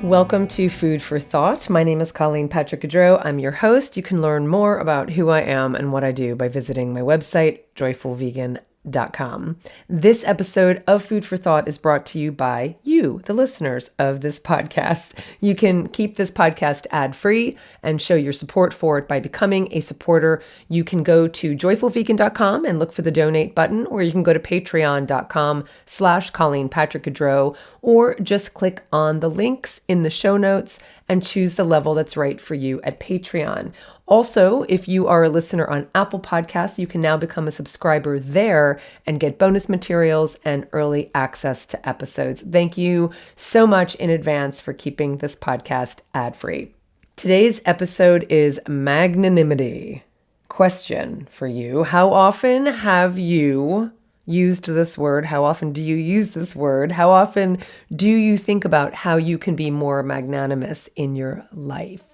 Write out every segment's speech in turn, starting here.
Welcome to Food for Thought. My name is Colleen Patrick-Goudreau. I'm your host. You can learn more about who I am and what I do by visiting my website, joyfulvegan.com. This episode of Food for Thought is brought to you by you, the listeners of this podcast. You can keep this podcast ad-free and show your support for it by becoming a supporter. You can go to joyfulvegan.com and look for the donate button, or you can go to patreon.com/Colleen Patrick-Goudreau, or just click on the links in the show notes and choose the level that's right for you at Patreon. Also, if you are a listener on Apple Podcasts, you can now become a subscriber there and get bonus materials and early access to episodes. Thank you so much in advance for keeping this podcast ad-free. Today's episode is magnanimity. Question for you: how often have you used this word? How often do you use this word? How often do you think about how you can be more magnanimous in your life?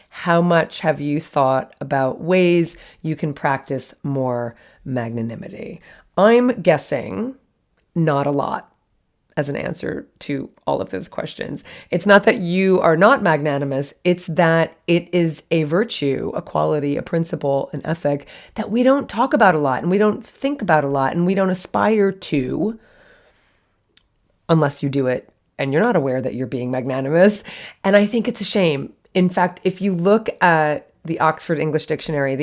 How much have you thought about ways you can practice more magnanimity? I'm guessing not a lot as an answer to all of those questions. It's not that you are not magnanimous, it's that it is a virtue, a quality, a principle, an ethic that we don't talk about a lot and we don't think about a lot and we don't aspire to unless you do it and you're not aware that you're being magnanimous. And I think it's a shame. In fact, if you look at the Oxford English Dictionary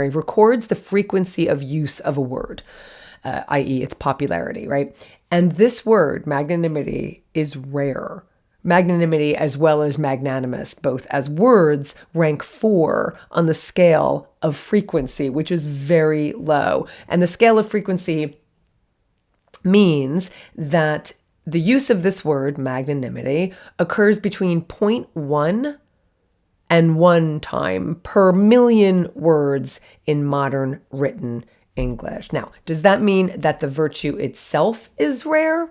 records the frequency of use of a word, i.e. its popularity, right? And this word, magnanimity, is rare. Magnanimity as well as magnanimous, both as words, rank 4 on the scale of frequency, which is very low. And the scale of frequency means that the use of this word, magnanimity, occurs between 0.1 and 1 time per million words in modern written English. Now, does that mean that the virtue itself is rare?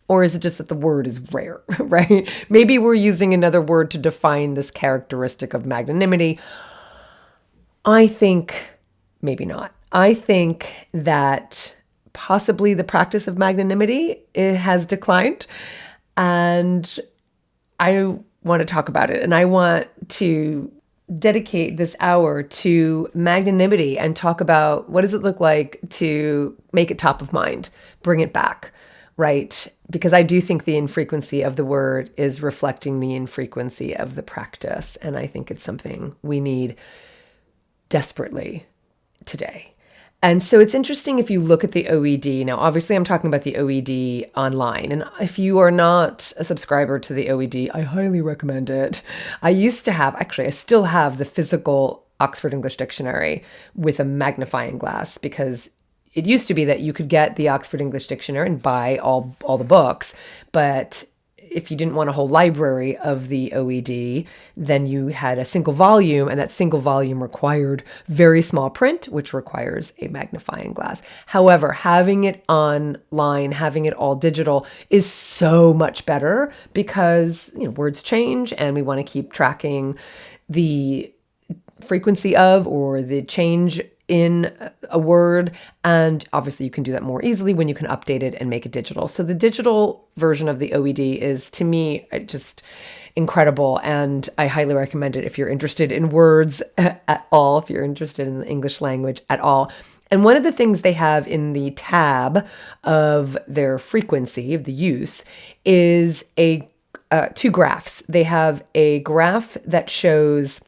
Or is it just that the word is rare, right? Maybe we're using another word to define this characteristic of magnanimity. I think maybe not. I think that possibly the practice of magnanimity, it has declined, and I want to talk about it. And I want to dedicate this hour to magnanimity and talk about what does it look like to make it top of mind, bring it back, right? Because I do think the infrequency of the word is reflecting the infrequency of the practice. And I think it's something we need desperately today. And so it's interesting if you look at the OED. Now, obviously, I'm talking about the OED online. And if you are not a subscriber to the OED, I highly recommend it. I still have the physical Oxford English Dictionary with a magnifying glass, because it used to be that you could get the Oxford English Dictionary and buy all the books. But if you didn't want a whole library of the OED, then you had a single volume, and that single volume required very small print, which requires a magnifying glass. However, having it online, having it all digital is so much better because, words change and we want to keep tracking the frequency of or the change in a word. And obviously you can do that more easily when you can update it and make it digital. So the digital version of the OED is, to me, just incredible. And I highly recommend it if you're interested in words at all, if you're interested in the English language at all. And one of the things they have in the tab of their frequency of the use is two graphs. They have a graph that shows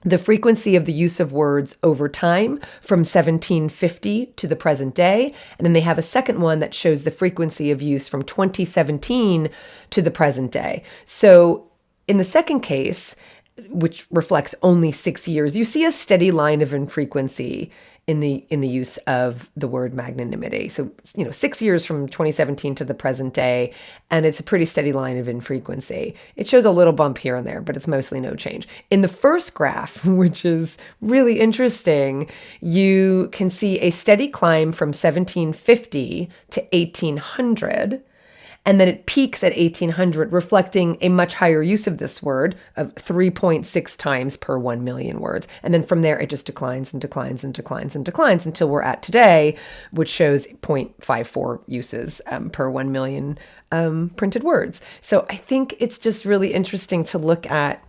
the frequency of the use of words over time from 1750 to the present day. And then they have a second one that shows the frequency of use from 2017 to the present day. So in the second case, which reflects only 6 years, you see a steady line of infrequency in the use of the word magnanimity. So, 6 years from 2017 to the present day, and it's a pretty steady line of infrequency. It shows a little bump here and there, but it's mostly no change. In the first graph, which is really interesting, you can see a steady climb from 1750 to 1800. And then it peaks at 1800, reflecting a much higher use of this word of 3.6 times per 1 million words. And then from there, it just declines and declines and declines and declines until we're at today, which shows 0.54 uses per 1 million printed words. So I think it's just really interesting to look at,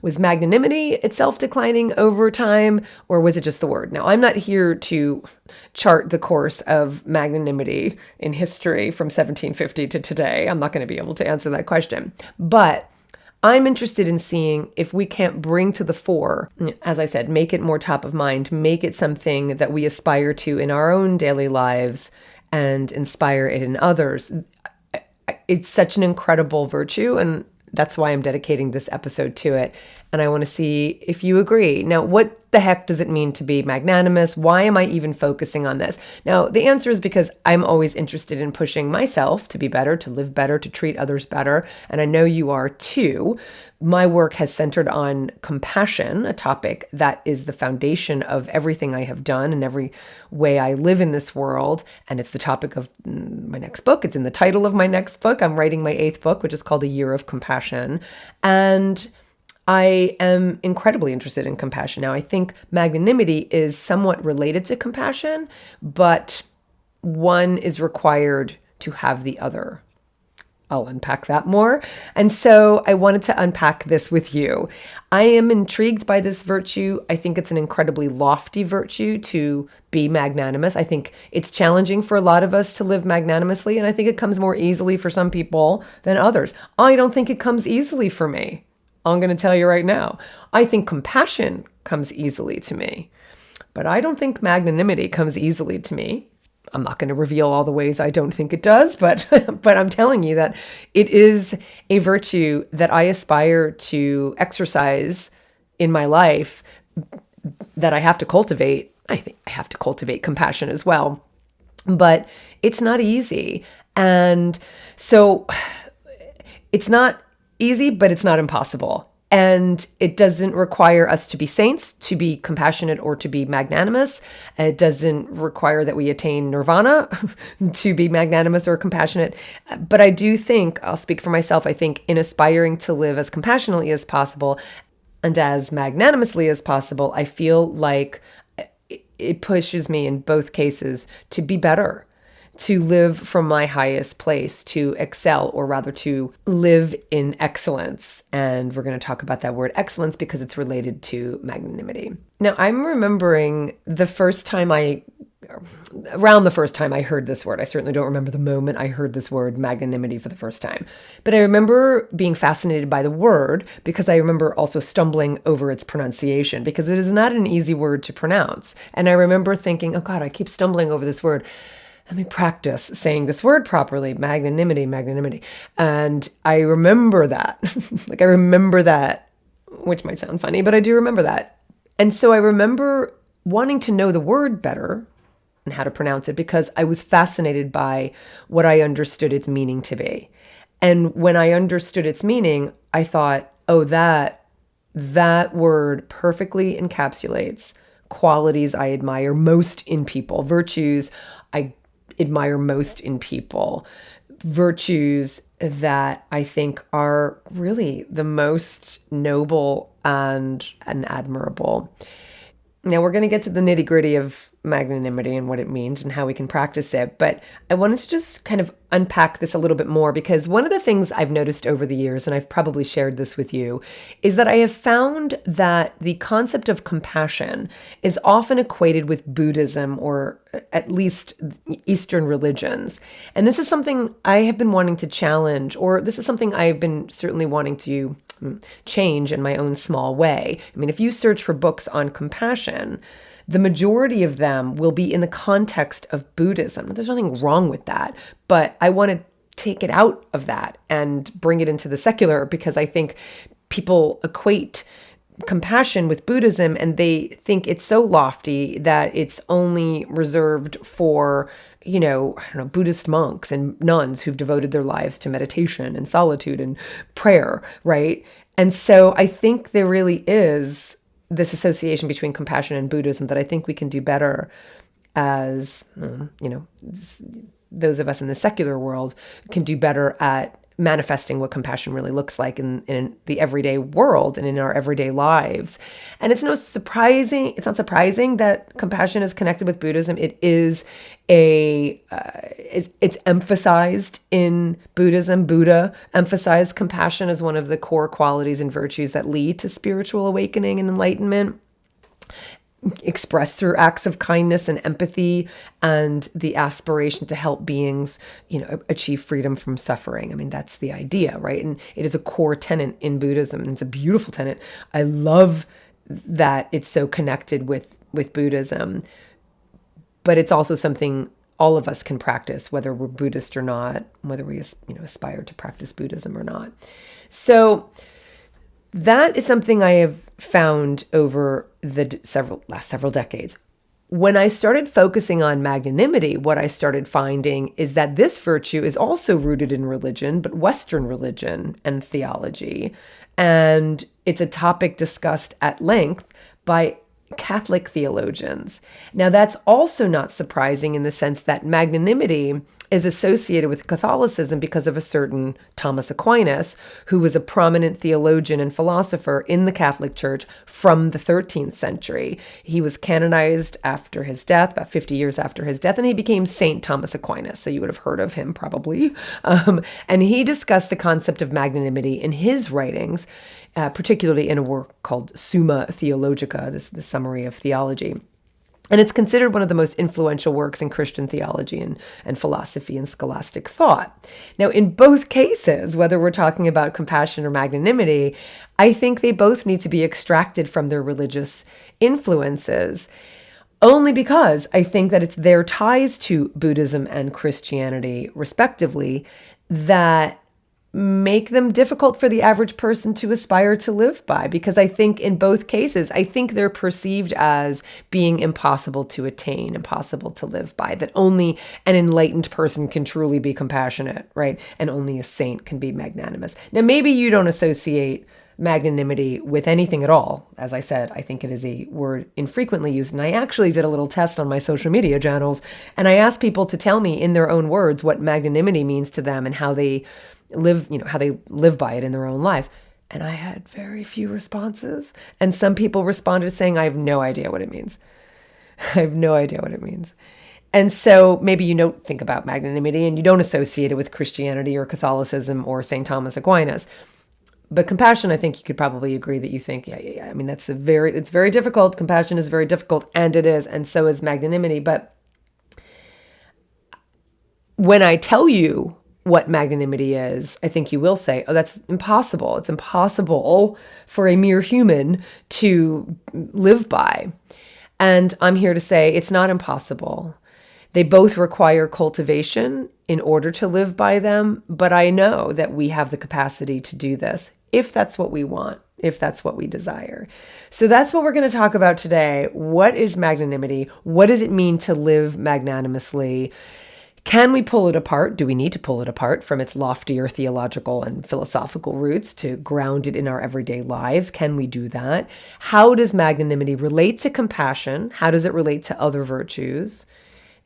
was magnanimity itself declining over time, or was it just the word? Now, I'm not here to chart the course of magnanimity in history from 1750 to today. I'm not going to be able to answer that question. But I'm interested in seeing if we can't bring to the fore, as I said, make it more top of mind, make it something that we aspire to in our own daily lives and inspire it in others. It's such an incredible virtue, and that's why I'm dedicating this episode to it. And I want to see if you agree. Now, what the heck does it mean to be magnanimous? Why am I even focusing on this? Now, the answer is because I'm always interested in pushing myself to be better, to live better, to treat others better. And I know you are too. My work has centered on compassion, a topic that is the foundation of everything I have done and every way I live in this world. And it's the topic of my next book. It's in the title of my next book. I'm writing my 8th book, which is called A Year of Compassion. And I am incredibly interested in compassion. Now, I think magnanimity is somewhat related to compassion, but one is required to have the other. I'll unpack that more. And so I wanted to unpack this with you. I am intrigued by this virtue. I think it's an incredibly lofty virtue to be magnanimous. I think it's challenging for a lot of us to live magnanimously, and I think it comes more easily for some people than others. I don't think it comes easily for me. I'm going to tell you right now. I think compassion comes easily to me, but I don't think magnanimity comes easily to me. I'm not going to reveal all the ways I don't think it does, but I'm telling you that it is a virtue that I aspire to exercise in my life, that I have to cultivate. I think I have to cultivate compassion as well, but it's not easy. And so it's not easy, but it's not impossible. And it doesn't require us to be saints, to be compassionate, or to be magnanimous. It doesn't require that we attain nirvana to be magnanimous or compassionate. But I do think, I'll speak for myself, I think in aspiring to live as compassionately as possible and as magnanimously as possible, I feel like it pushes me in both cases to be better, to live from my highest place, to excel, or rather to live in excellence. And we're going to talk about that word excellence because it's related to magnanimity. Now, I'm remembering around the first time I heard this word. I certainly don't remember the moment I heard this word magnanimity for the first time, but I remember being fascinated by the word because I remember also stumbling over its pronunciation because it is not an easy word to pronounce. And I remember thinking, oh God, I keep stumbling over this word. Let me practice saying this word properly, magnanimity. And I remember that, I remember that, which might sound funny, but I do remember that. And so I remember wanting to know the word better and how to pronounce it because I was fascinated by what I understood its meaning to be. And when I understood its meaning, I thought, oh, that word perfectly encapsulates qualities I admire most in people, virtues I admire most in people, virtues that I think are really the most noble and admirable. Now we're going to get to the nitty-gritty of magnanimity and what it means and how we can practice it, but I wanted to just kind of unpack this a little bit more because one of the things I've noticed over the years, and I've probably shared this with you, is that I have found that the concept of compassion is often equated with Buddhism or at least Eastern religions. And this is something I have been wanting to challenge, or this is something I've been certainly wanting to change in my own small way. I mean, if you search for books on compassion, the majority of them will be in the context of Buddhism. There's nothing wrong with that, but I want to take it out of that and bring it into the secular because I think people equate compassion with Buddhism and they think it's so lofty that it's only reserved for, Buddhist monks and nuns who've devoted their lives to meditation and solitude and prayer, right? And so I think there really is this association between compassion and Buddhism that I think we can do better as, those of us in the secular world can do better at manifesting what compassion really looks like in the everyday world and in our everyday lives. And it's not surprising that compassion is connected with Buddhism. It is it's emphasized in Buddhism. Buddha emphasized compassion as one of the core qualities and virtues that lead to spiritual awakening and enlightenment, expressed through acts of kindness and empathy and the aspiration to help beings, achieve freedom from suffering. I mean, that's the idea, right? And it is a core tenet in Buddhism, and it's a beautiful tenet. I love that it's so connected with Buddhism, but it's also something all of us can practice, whether we're Buddhist or not, whether we aspire to practice Buddhism or not. So that is something I have found over the last several decades. When I started focusing on magnanimity, what I started finding is that this virtue is also rooted in religion, but Western religion and theology. And it's a topic discussed at length by Catholic theologians. Now, that's also not surprising in the sense that magnanimity is associated with Catholicism because of a certain Thomas Aquinas, who was a prominent theologian and philosopher in the Catholic Church from the 13th century. He was canonized after his death, about 50 years after his death, and he became Saint Thomas Aquinas. So you would have heard of him probably. And he discussed the concept of magnanimity in his writings, particularly in a work called Summa Theologica, the summary of theology. And it's considered one of the most influential works in Christian theology and philosophy and scholastic thought. Now, in both cases, whether we're talking about compassion or magnanimity, I think they both need to be extracted from their religious influences, only because I think that it's their ties to Buddhism and Christianity, respectively, that make them difficult for the average person to aspire to live by, because I think in both cases, I think they're perceived as being impossible to attain, impossible to live by, that only an enlightened person can truly be compassionate, right? And only a saint can be magnanimous. Now, maybe you don't associate magnanimity with anything at all. As I said, I think it is a word infrequently used. And I actually did a little test on my social media channels, and I asked people to tell me in their own words what magnanimity means to them and how they live, how they live by it in their own lives. And I had very few responses. And some people responded saying, I have no idea what it means. I have no idea what it means. And so maybe you don't think about magnanimity and you don't associate it with Christianity or Catholicism or St. Thomas Aquinas. But compassion, I think you could probably agree that you think, yeah. I mean, it's very difficult. Compassion is very difficult, and it is. And so is magnanimity. But when I tell you what magnanimity is, I think you will say, oh, that's impossible. It's impossible for a mere human to live by. And I'm here to say it's not impossible. They both require cultivation in order to live by them, but I know that we have the capacity to do this if that's what we want, if that's what we desire. So that's what we're going to talk about today. What is magnanimity? What does it mean to live magnanimously? Can we pull it apart? Do we need to pull it apart from its loftier theological and philosophical roots to ground it in our everyday lives? Can we do that? How does magnanimity relate to compassion? How does it relate to other virtues?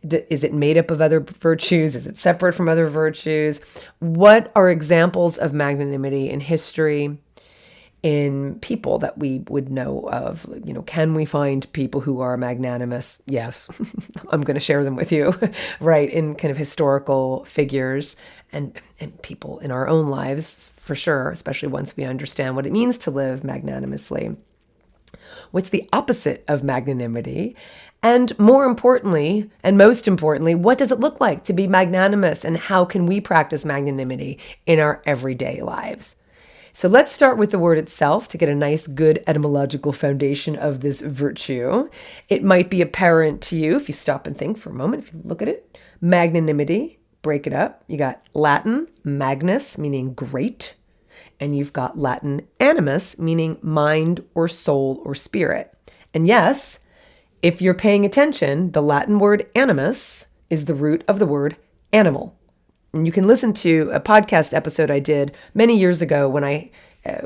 Is it made up of other virtues? Is it separate from other virtues? What are examples of magnanimity in history, in people that we would know of? Can we find people who are magnanimous? Yes, I'm going to share them with you, right? In kind of historical figures and people in our own lives, for sure, especially once we understand what it means to live magnanimously. What's the opposite of magnanimity? And more importantly, and most importantly, what does it look like to be magnanimous, and how can we practice magnanimity in our everyday lives? So let's start with the word itself to get a nice, good etymological foundation of this virtue. It might be apparent to you if you stop and think for a moment, if you look at it. Magnanimity, break it up. You got Latin, magnus, meaning great. And you've got Latin animus, meaning mind or soul or spirit. And yes, if you're paying attention, the Latin word animus is the root of the word animal. And you can listen to a podcast episode I did many years ago when I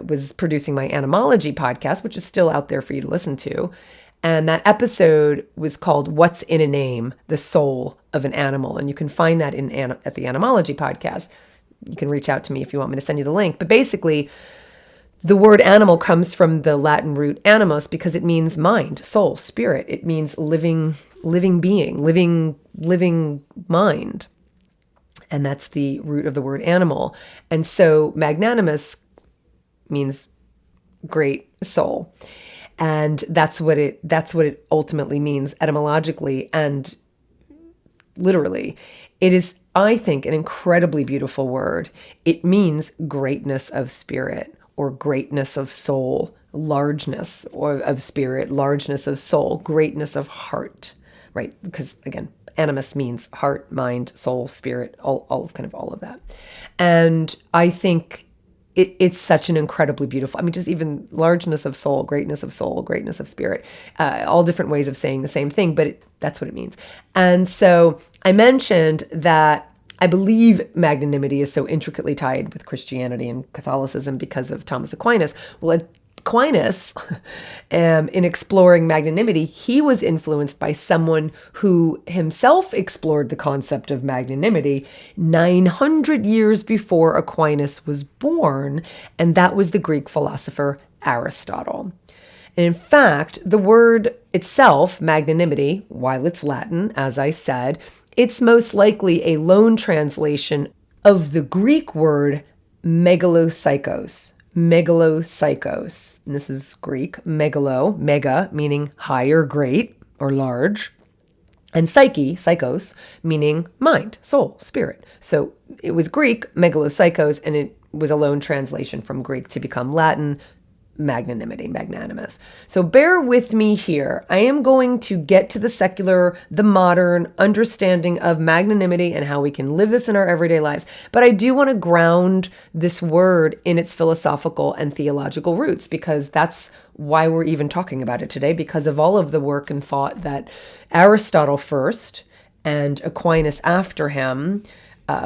was producing my animology podcast, which is still out there for you to listen to. And that episode was called What's in a Name? The Soul of an Animal. And you can find that at the Animology podcast. You can reach out to me if you want me to send you the link. But basically, the word animal comes from the Latin root animus because it means mind, soul, spirit. It means living being, living mind. And that's the root of the word animal. And so magnanimous means great soul. And that's what it ultimately means etymologically and literally. It is, I think, an incredibly beautiful word. It means greatness of spirit or greatness of soul, largeness of spirit, largeness of soul, greatness of heart, right? Because again, animus means heart, mind, soul, spirit, all of that. And I think it's such an incredibly beautiful, just even largeness of soul, greatness of spirit, all different ways of saying the same thing, but that's what it means. And so I mentioned that I believe magnanimity is so intricately tied with Christianity and Catholicism because of Thomas Aquinas. Well, Aquinas, in exploring magnanimity, he was influenced by someone who himself explored the concept of magnanimity 900 years before Aquinas was born, and that was the Greek philosopher Aristotle. And in fact, the word itself, magnanimity, while it's Latin, as I said, it's most likely a loan translation of the Greek word megalopsychos. Megalopsychos. And this is Greek. Mega, meaning high or great or large. And psychos, meaning mind, soul, spirit. So it was Greek, megalopsychos, and it was a loan translation from Greek to become Latin, magnanimity, magnanimous. So bear with me here. I am going to get to the secular, the modern understanding of magnanimity and how we can live this in our everyday lives. But I do want to ground this word in its philosophical and theological roots, because that's why we're even talking about it today, because of all of the work and thought that Aristotle first and Aquinas after him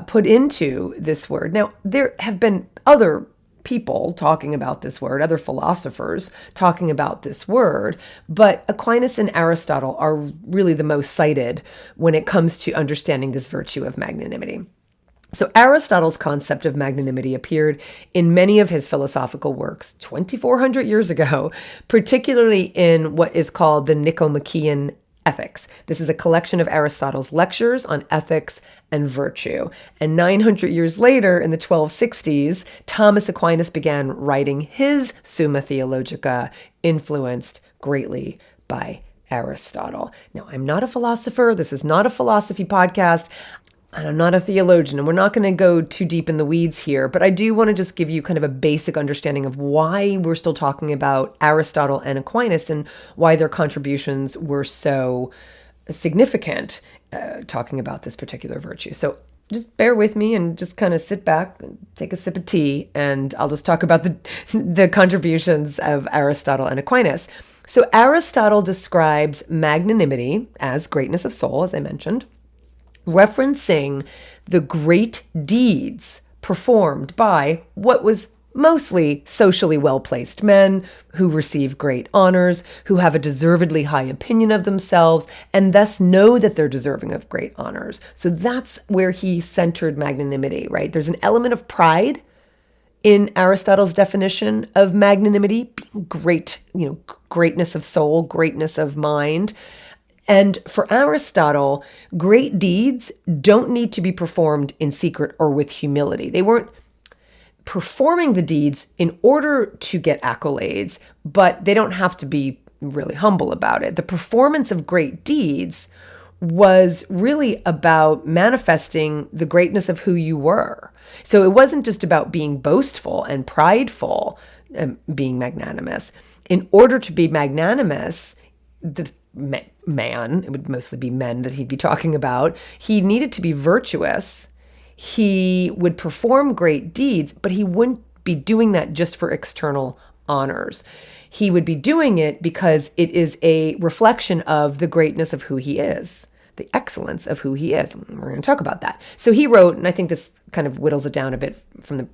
put into this word. Now, there have been other people talking about this word, other philosophers talking about this word, but Aquinas and Aristotle are really the most cited when it comes to understanding this virtue of magnanimity. So Aristotle's concept of magnanimity appeared in many of his philosophical works 2,400 years ago, particularly in what is called the Nicomachean Ethics. This is a collection of Aristotle's lectures on ethics and virtue. And 900 years later, in the 1260s, Thomas Aquinas began writing his Summa Theologica, influenced greatly by Aristotle. Now, I'm not a philosopher. This is not a philosophy podcast. And I'm not a theologian, and we're not going to go too deep in the weeds here, but I do want to just give you kind of a basic understanding of why we're still talking about Aristotle and Aquinas and why their contributions were so significant talking about this particular virtue. So just bear with me and just kind of sit back, take a sip of tea, and I'll just talk about the contributions of Aristotle and Aquinas. So Aristotle describes magnanimity as greatness of soul, as I mentioned, referencing the great deeds performed by what was mostly socially well-placed men who receive great honors, who have a deservedly high opinion of themselves, and thus know that they're deserving of great honors. So that's where he centered magnanimity, right? There's an element of pride in Aristotle's definition of magnanimity, being great, greatness of soul, greatness of mind. And for Aristotle, great deeds don't need to be performed in secret or with humility. They weren't performing the deeds in order to get accolades, but they don't have to be really humble about it. The performance of great deeds was really about manifesting the greatness of who you were. So it wasn't just about being boastful and prideful and being magnanimous. In order to be magnanimous, the man, it would mostly be men that he'd be talking about, he needed to be virtuous. He would perform great deeds, but he wouldn't be doing that just for external honors. He would be doing it because it is a reflection of the greatness of who he is, the excellence of who he is. And we're going to talk about that. So he wrote, and I think this kind of whittles it down a bit from the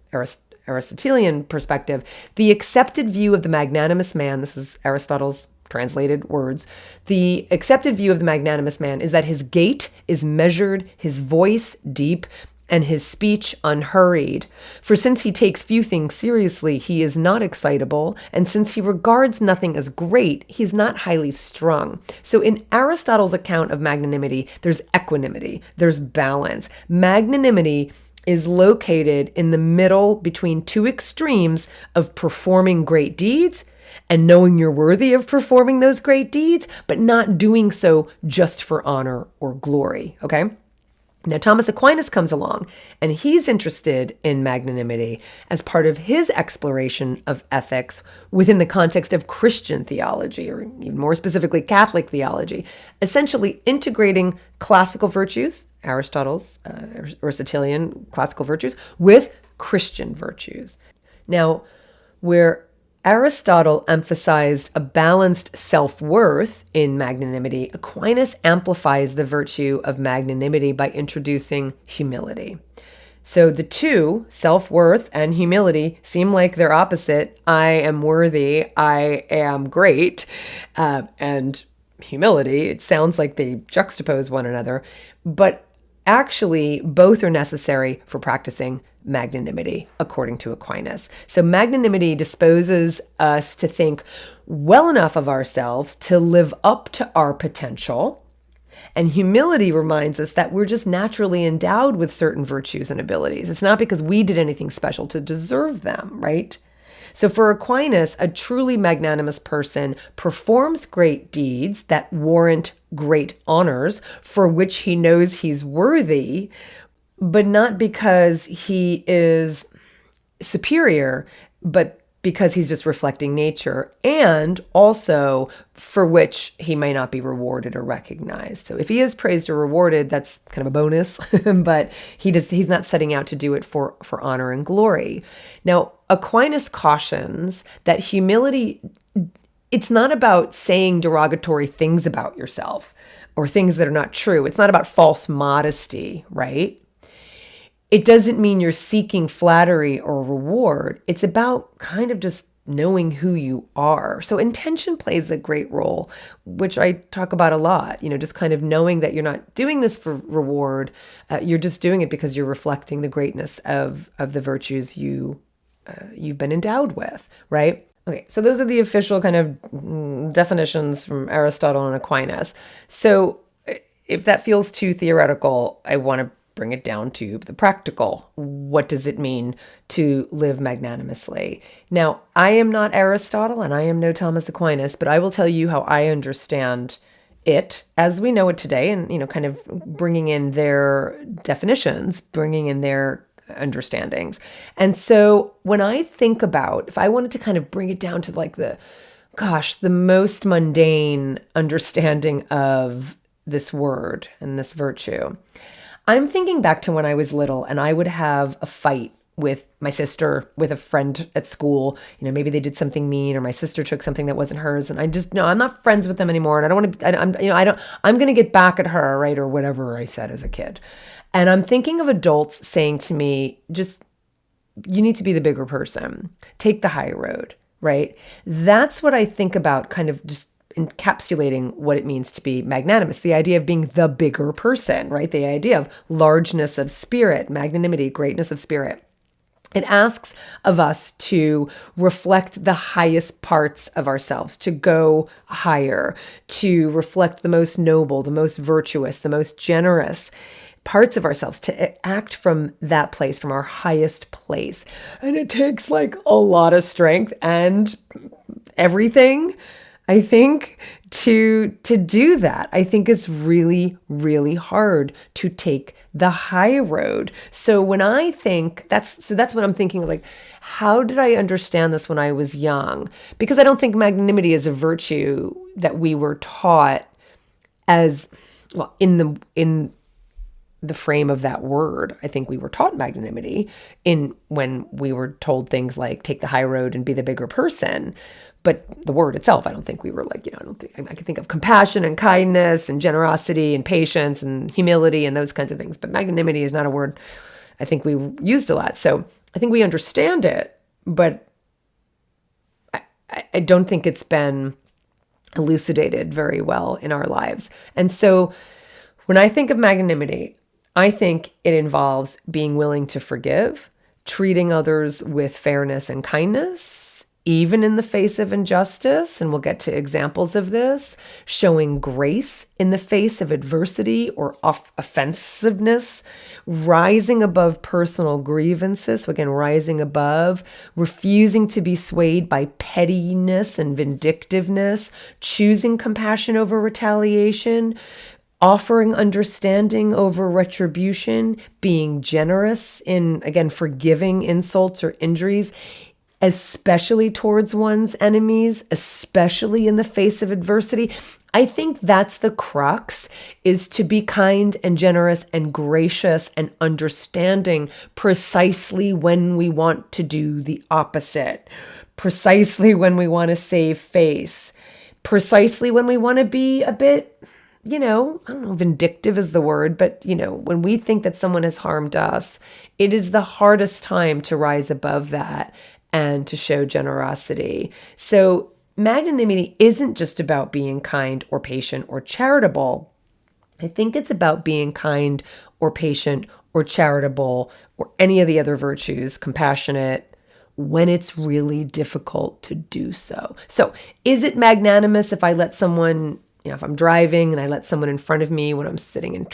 Aristotelian perspective, the accepted view of the magnanimous man, this is Aristotle's translated words, the accepted view of the magnanimous man is that his gait is measured, his voice deep, and his speech unhurried. For since he takes few things seriously, he is not excitable, and since he regards nothing as great, he's not highly strung. So in Aristotle's account of magnanimity, there's equanimity, there's balance. Magnanimity is located in the middle between two extremes of performing great deeds and knowing you're worthy of performing those great deeds, but not doing so just for honor or glory, okay? Now, Thomas Aquinas comes along, and he's interested in magnanimity as part of his exploration of ethics within the context of Christian theology, or even more specifically, Catholic theology, essentially integrating classical virtues, Aristotelian classical virtues, with Christian virtues. Now, where Aristotle emphasized a balanced self-worth in magnanimity, Aquinas amplifies the virtue of magnanimity by introducing humility. So the two, self-worth and humility, seem like they're opposite. I am worthy, I am great, and humility, it sounds like they juxtapose one another, but actually both are necessary for practicing magnanimity, according to Aquinas. So magnanimity disposes us to think well enough of ourselves to live up to our potential. And humility reminds us that we're just naturally endowed with certain virtues and abilities. It's not because we did anything special to deserve them, right? So for Aquinas, a truly magnanimous person performs great deeds that warrant great honors for which he knows he's worthy, but not because he is superior, but because he's just reflecting nature, and also for which he may not be rewarded or recognized. So if he is praised or rewarded, that's kind of a bonus, but he's not setting out to do it for honor and glory. Now, Aquinas cautions that humility, it's not about saying derogatory things about yourself or things that are not true. It's not about false modesty, right? It doesn't mean you're seeking flattery or reward. It's about kind of just knowing who you are. So intention plays a great role, which I talk about a lot, just kind of knowing that you're not doing this for reward. You're just doing it because you're reflecting the greatness of the virtues you've been endowed with, right? Okay, so those are the official kind of definitions from Aristotle and Aquinas. So if that feels too theoretical, I want to bring it down to the practical. What does it mean to live magnanimously? Now, I am not Aristotle and I am no Thomas Aquinas, but I will tell you how I understand it as we know it today, and kind of bringing in their definitions, bringing in their understandings. And so when I think about, if I wanted to kind of bring it down to like the most mundane understanding of this word and this virtue, I'm thinking back to when I was little and I would have a fight with my sister, with a friend at school. Maybe they did something mean, or my sister took something that wasn't hers, and I'm not friends with them anymore, and I don't want to. I'm going to get back at her, right, or whatever I said as a kid. And I'm thinking of adults saying to me, just, you need to be the bigger person, take the high road, right? That's what I think about, kind of just encapsulating what it means to be magnanimous, the idea of being the bigger person, right? The idea of largeness of spirit, magnanimity, greatness of spirit. It asks of us to reflect the highest parts of ourselves, to go higher, to reflect the most noble, the most virtuous, the most generous parts of ourselves, to act from that place, from our highest place. And it takes like a lot of strength and everything, I think, to do that. I think it's really, really hard to take the high road. So when I think that's what I'm thinking, like, how did I understand this when I was young? Because I don't think magnanimity is a virtue that we were taught as well in the frame of that word. I think we were taught magnanimity when we were told things like take the high road and be the bigger person. But the word itself, I don't think we were like, I can think of compassion and kindness and generosity and patience and humility and those kinds of things. But magnanimity is not a word I think we used a lot. So I think we understand it, but I don't think it's been elucidated very well in our lives. And so when I think of magnanimity, I think it involves being willing to forgive, treating others with fairness and kindness, even in the face of injustice, and we'll get to examples of this, showing grace in the face of adversity or offensiveness, rising above personal grievances, so again, rising above, refusing to be swayed by pettiness and vindictiveness, choosing compassion over retaliation, offering understanding over retribution, being generous in, again, forgiving insults or injuries, especially towards one's enemies, especially in the face of adversity. I think that's the crux, is to be kind and generous and gracious and understanding precisely when we want to do the opposite, precisely when we want to save face, precisely when we want to be a bit, I don't know, vindictive is the word, but, when we think that someone has harmed us, it is the hardest time to rise above that and to show generosity. So magnanimity isn't just about being kind or patient or charitable. I think it's about being kind or patient or charitable or any of the other virtues, compassionate, when it's really difficult to do so. So is it magnanimous if I let someone, if I'm driving and I let someone in front of me when I'm sitting in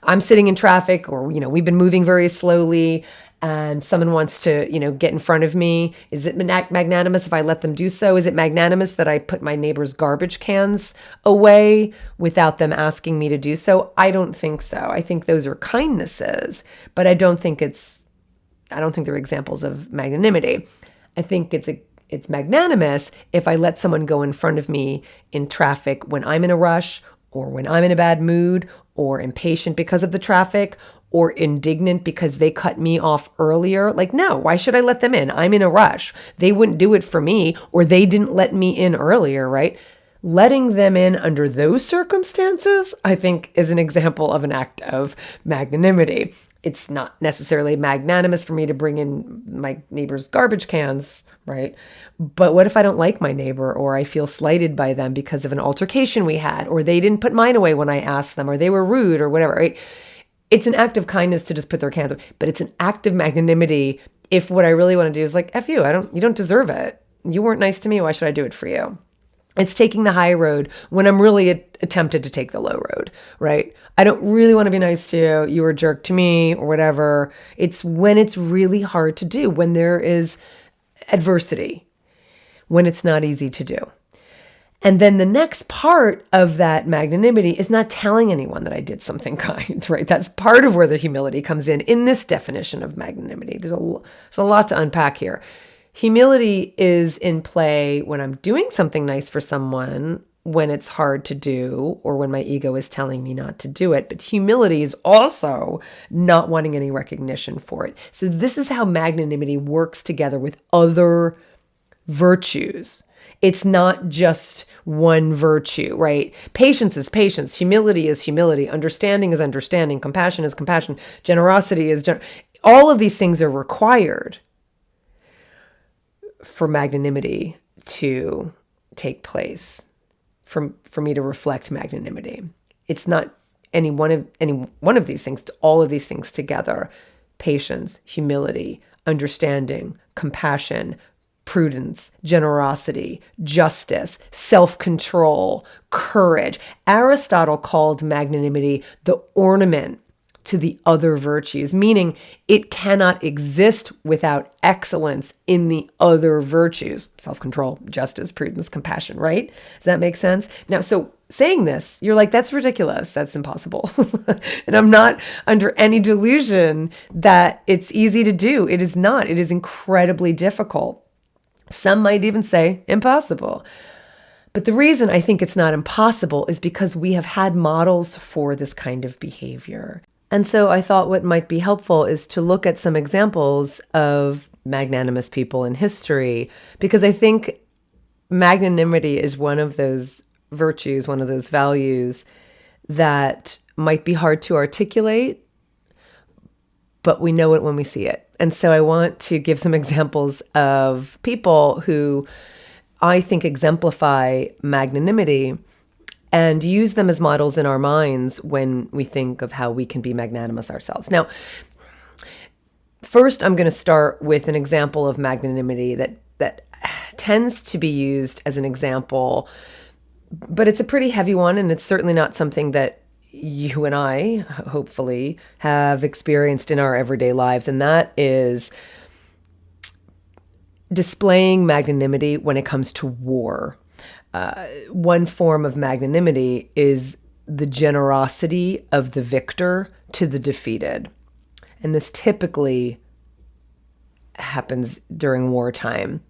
I'm sitting in traffic, or, we've been moving very slowly and someone wants to, get in front of me. Is it magnanimous if I let them do so? Is it magnanimous that I put my neighbor's garbage cans away without them asking me to do so? I don't think so. I think those are kindnesses, but I don't think they're examples of magnanimity. I think it's magnanimous if I let someone go in front of me in traffic when I'm in a rush, or when I'm in a bad mood, or impatient because of the traffic, or indignant because they cut me off earlier. Like, no, why should I let them in? I'm in a rush. They wouldn't do it for me, or they didn't let me in earlier, right? Letting them in under those circumstances, I think, is an example of an act of magnanimity. It's not necessarily magnanimous for me to bring in my neighbor's garbage cans, right? But what if I don't like my neighbor, or I feel slighted by them because of an altercation we had, or they didn't put mine away when I asked them, or they were rude, or whatever, right? It's an act of kindness to just put their cans away, but it's an act of magnanimity if what I really want to do is like, F you, you don't deserve it. You weren't nice to me. Why should I do it for you? It's taking the high road when I'm really attempted to take the low road, right? I don't really want to be nice to you. You were a jerk to me, or whatever. It's when it's really hard to do, when there is adversity, when it's not easy to do. And then the next part of that magnanimity is not telling anyone that I did something kind, right? That's part of where the humility comes in this definition of magnanimity. There's a lot to unpack here. Humility is in play when I'm doing something nice for someone, when it's hard to do, or when my ego is telling me not to do it. But humility is also not wanting any recognition for it. So this is how magnanimity works together with other virtues. It's not just one virtue, right? Patience is patience. Humility is humility. Understanding is understanding. Compassion is compassion. Generosity is all of these things are required for magnanimity to take place, for me to reflect magnanimity. It's not any one of these things, all of these things together: patience, humility, understanding, compassion, prudence, generosity, justice, self-control, courage. Aristotle called magnanimity the ornament to the other virtues, meaning it cannot exist without excellence in the other virtues: self-control, justice, prudence, compassion, right? Does that make sense? Now, so saying this, you're like, that's ridiculous. That's impossible. And I'm not under any delusion that it's easy to do. It is not. It is incredibly difficult. Some might even say impossible. But the reason I think it's not impossible is because we have had models for this kind of behavior. And so I thought what might be helpful is to look at some examples of magnanimous people in history, because I think magnanimity is one of those virtues, one of those values that might be hard to articulate, but we know it when we see it. And so I want to give some examples of people who I think, exemplify magnanimity and use them as models in our minds when we think of how we can be magnanimous ourselves. Now, first, I'm going to start with an example of magnanimity that tends to be used as an example, but it's a pretty heavy one, and it's certainly not something that you and I, hopefully, have experienced in our everyday lives, and that is displaying magnanimity when it comes to war. One form of magnanimity is the generosity of the victor to the defeated. And this typically happens during wartime.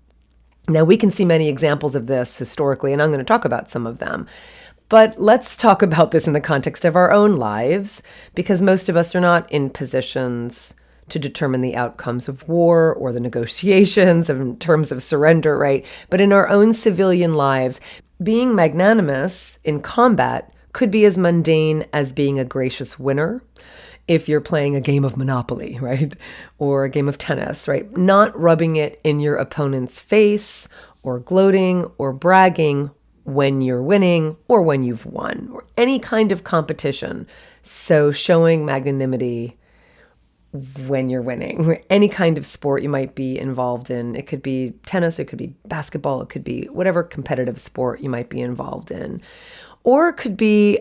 Now, we can see many examples of this historically, and I'm going to talk about some of them. But let's talk about this in the context of our own lives, because most of us are not in positions to determine the outcomes of war or the negotiations in terms of surrender, right? But in our own civilian lives, being magnanimous in combat could be as mundane as being a gracious winner if you're playing a game of Monopoly, right? Or a game of tennis, right? Not rubbing it in your opponent's face or gloating or bragging when you're winning or when you've won, or any kind of competition. So showing magnanimity when you're winning, any kind of sport you might be involved in. It could be tennis, it could be basketball, it could be whatever competitive sport you might be involved in. Or it could be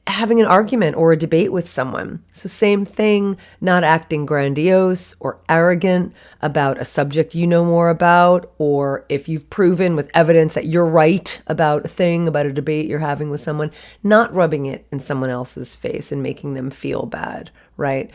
having an argument or a debate with someone. So same thing, not acting grandiose or arrogant about a subject you know more about, or if you've proven with evidence that you're right about a thing, about a debate you're having with someone, not rubbing it in someone else's face and making them feel bad, right?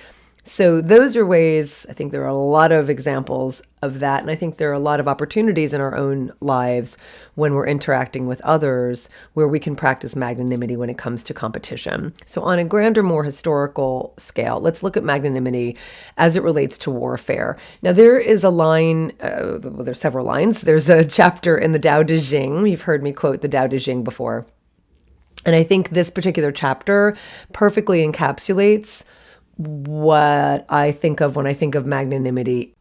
So those are ways, I think there are a lot of examples of that. And I think there are a lot of opportunities in our own lives when we're interacting with others where we can practice magnanimity when it comes to competition. So on a grander, more historical scale, let's look at magnanimity as it relates to warfare. Now, there is a line, well, there's several lines. There's a chapter in the Tao Te Ching. You've heard me quote the Tao Te Ching before. And I think this particular chapter perfectly encapsulates what I think of when I think of magnanimity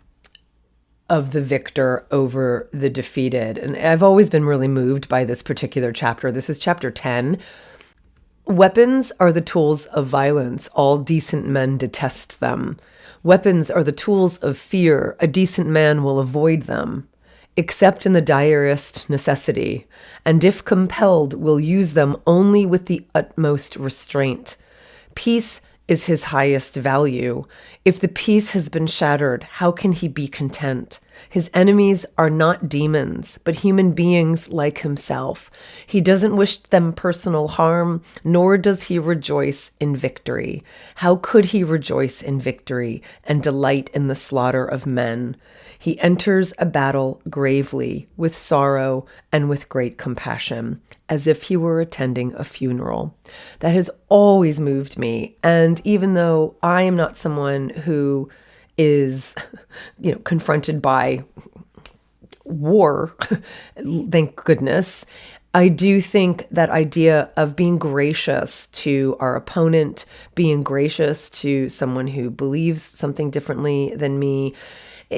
of the victor over the defeated. And I've always been really moved by this particular chapter. This is chapter 10. Weapons are the tools of violence. All decent men detest them. Weapons are the tools of fear. A decent man will avoid them, except in the direst necessity, and if compelled, will use them only with the utmost restraint. Peace is his highest value. If the peace has been shattered, how can he be content? His enemies are not demons, but human beings like himself. He doesn't wish them personal harm, nor does he rejoice in victory. How could he rejoice in victory and delight in the slaughter of men? He enters a battle gravely, with sorrow and with great compassion, as if he were attending a funeral. That has always moved me. And even though I am not someone who is, confronted by war, thank goodness, I do think that idea of being gracious to our opponent, being gracious to someone who believes something differently than me,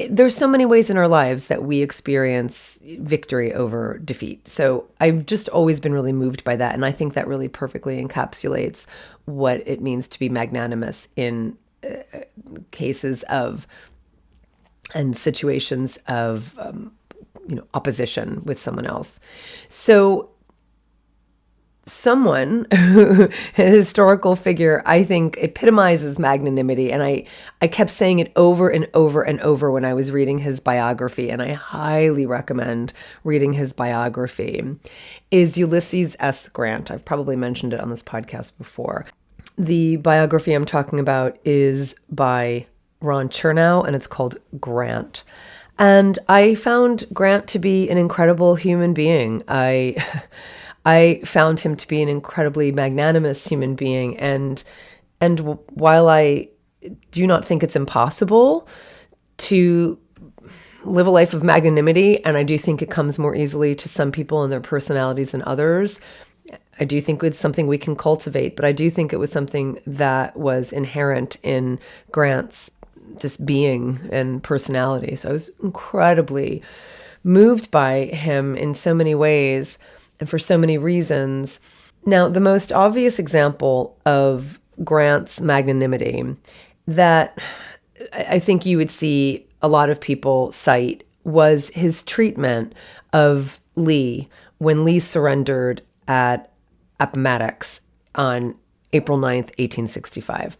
there's so many ways in our lives that we experience victory over defeat. So I've just always been really moved by that. And I think that really perfectly encapsulates what it means to be magnanimous in cases of and situations of, opposition with someone else. So someone, a historical figure, I think epitomizes magnanimity. And I kept saying it over and over and over when I was reading his biography, and I highly recommend reading his biography, is Ulysses S. Grant. I've probably mentioned it on this podcast before. The biography I'm talking about is by Ron Chernow, and it's called Grant. And I found Grant to be an incredible human being. I found him to be an incredibly magnanimous human being. And while I do not think it's impossible to live a life of magnanimity, and I do think it comes more easily to some people and their personalities than others, I do think it's something we can cultivate, but I do think it was something that was inherent in Grant's just being and personality. So I was incredibly moved by him in so many ways and for so many reasons. Now, the most obvious example of Grant's magnanimity that I think you would see a lot of people cite was his treatment of Lee when Lee surrendered at Appomattox on April 9th, 1865,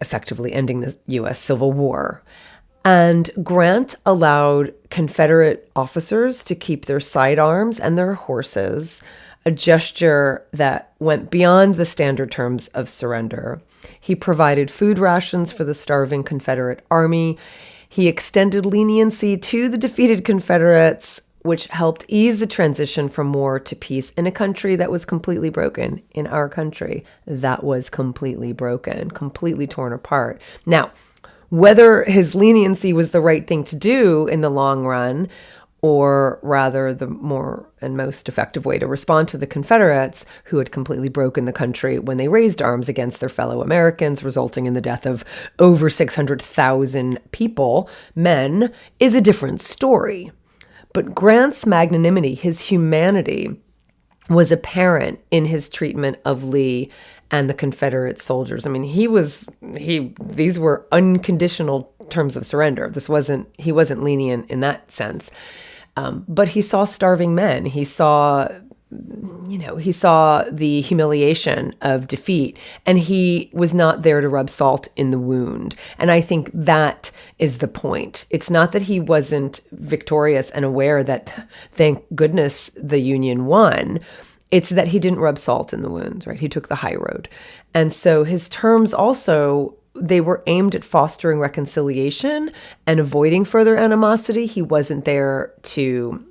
effectively ending the U.S. Civil War. And Grant allowed Confederate officers to keep their sidearms and their horses, a gesture that went beyond the standard terms of surrender. He provided food rations for the starving Confederate army. He extended leniency to the defeated Confederates, which helped ease the transition from war to peace in a country that was completely broken. In our country, that was completely broken, completely torn apart. Now, whether his leniency was the right thing to do in the long run, or rather the more and most effective way to respond to the Confederates, who had completely broken the country when they raised arms against their fellow Americans, resulting in the death of over 600,000 people, men, is a different story. But Grant's magnanimity, his humanity, was apparent in his treatment of Lee and the Confederate soldiers. I mean, these were unconditional terms of surrender. He wasn't lenient in that sense. But he saw starving men. He saw the humiliation of defeat, and he was not there to rub salt in the wound. And I think that is the point. It's not that he wasn't victorious and aware that, thank goodness, the Union won. It's that he didn't rub salt in the wounds, right? He took the high road. And so his terms also, they were aimed at fostering reconciliation and avoiding further animosity. He wasn't there to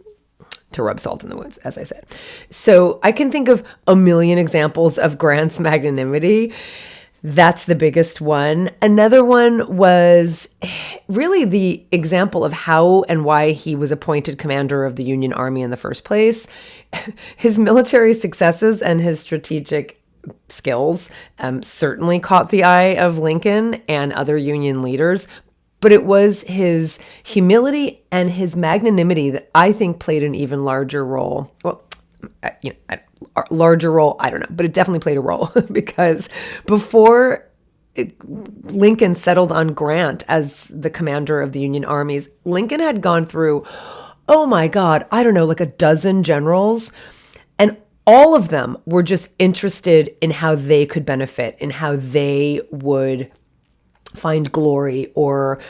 rub salt in the wounds, as I said. So I can think of a million examples of Grant's magnanimity. That's the biggest one. Another one was really the example of how and why he was appointed commander of the Union Army in the first place. His military successes and his strategic skills certainly caught the eye of Lincoln and other Union leaders, but it was his humility and his magnanimity that I think played an even larger role. Well, larger role, I don't know, but it definitely played a role because before Lincoln settled on Grant as the commander of the Union armies, Lincoln had gone through, oh my God, I don't know, like a dozen generals, and all of them were just interested in how they could benefit, in how they would find glory or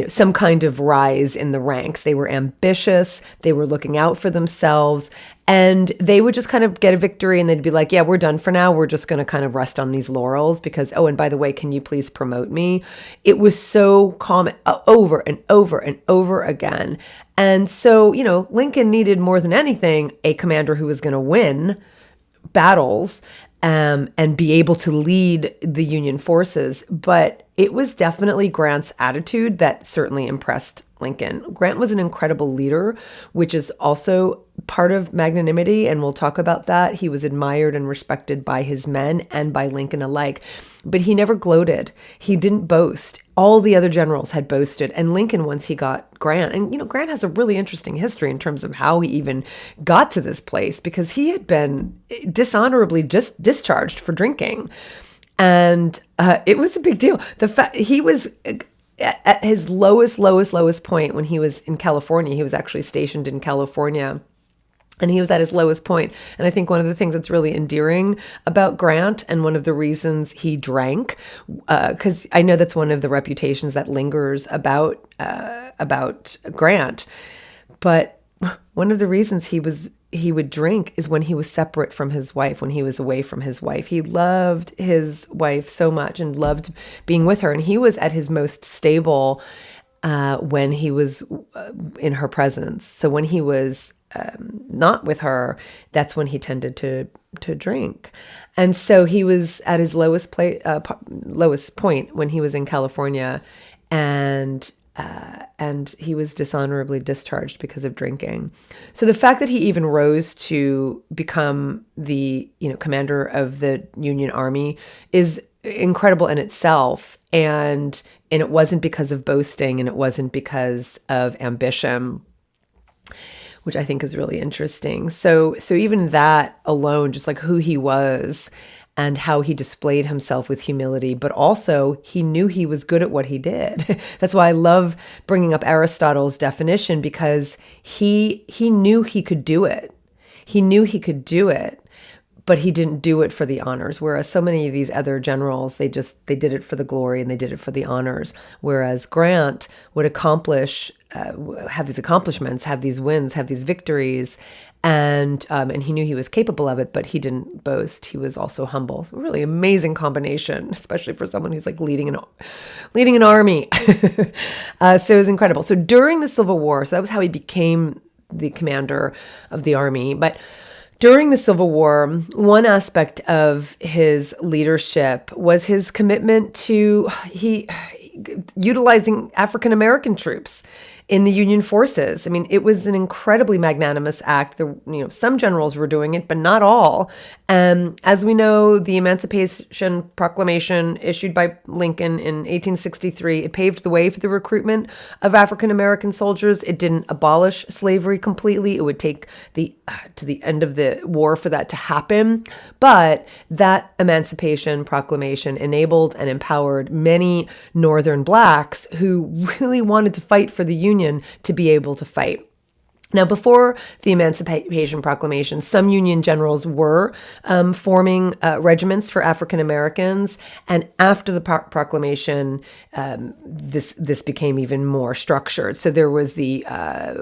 some kind of rise in the ranks. They were ambitious. They were looking out for themselves, and they would just kind of get a victory and they'd be like, yeah, we're done for now. We're just going to kind of rest on these laurels because, oh, and by the way, can you please promote me? It was so common over and over and over again. And so, Lincoln needed more than anything a commander who was going to win battles and be able to lead the Union forces. But it was definitely Grant's attitude that certainly impressed Lincoln. Grant was an incredible leader, which is also part of magnanimity, and we'll talk about that. He was admired and respected by his men and by Lincoln alike, but he never gloated. He didn't boast. All the other generals had boasted, and Lincoln, once he got Grant, and Grant has a really interesting history in terms of how he even got to this place, because he had been dishonorably just discharged for drinking. And it was a big deal. The fact he was at his lowest point when he was in California. He was actually stationed in California, and he was at his lowest point. And I think one of the things that's really endearing about Grant, and one of the reasons he drank, because I know that's one of the reputations that lingers about Grant, but one of the reasons he would drink is when he was separate from his wife, when he was away from his wife. He loved his wife so much and loved being with her. And he was at his most stable when he was in her presence. So when he was not with her, that's when he tended to drink. And so he was at his lowest point when he was in California, and he was dishonorably discharged because of drinking. So the fact that he even rose to become the commander of the Union Army is incredible in itself. And it wasn't because of boasting, and it wasn't because of ambition, which I think is really interesting. So even that alone, just like who he was and how he displayed himself with humility, but also he knew he was good at what he did. That's why I love bringing up Aristotle's definition, because he knew he could do it. He knew he could do it, but he didn't do it for the honors. Whereas so many of these other generals, they did it for the glory and they did it for the honors. Whereas Grant would accomplish, have these accomplishments, have these wins, have these victories, and he knew he was capable of it, but he didn't boast. He was also humble. Really amazing combination, especially for someone who's like leading an army. So it was incredible. So during the Civil War, so that was how he became the commander of the army. But during the Civil War, one aspect of his leadership was his commitment to utilizing African American troops in the Union forces. I mean, it was an incredibly magnanimous act. Some generals were doing it, but not all. As we know, the Emancipation Proclamation issued by Lincoln in 1863, it paved the way for the recruitment of African American soldiers. It didn't abolish slavery completely. It would take to the end of the war for that to happen. But that Emancipation Proclamation enabled and empowered many Northern Blacks who really wanted to fight for the Union to be able to fight. Now, before the Emancipation Proclamation, some Union generals were forming regiments for African Americans, and after the proclamation, this became even more structured. So there was the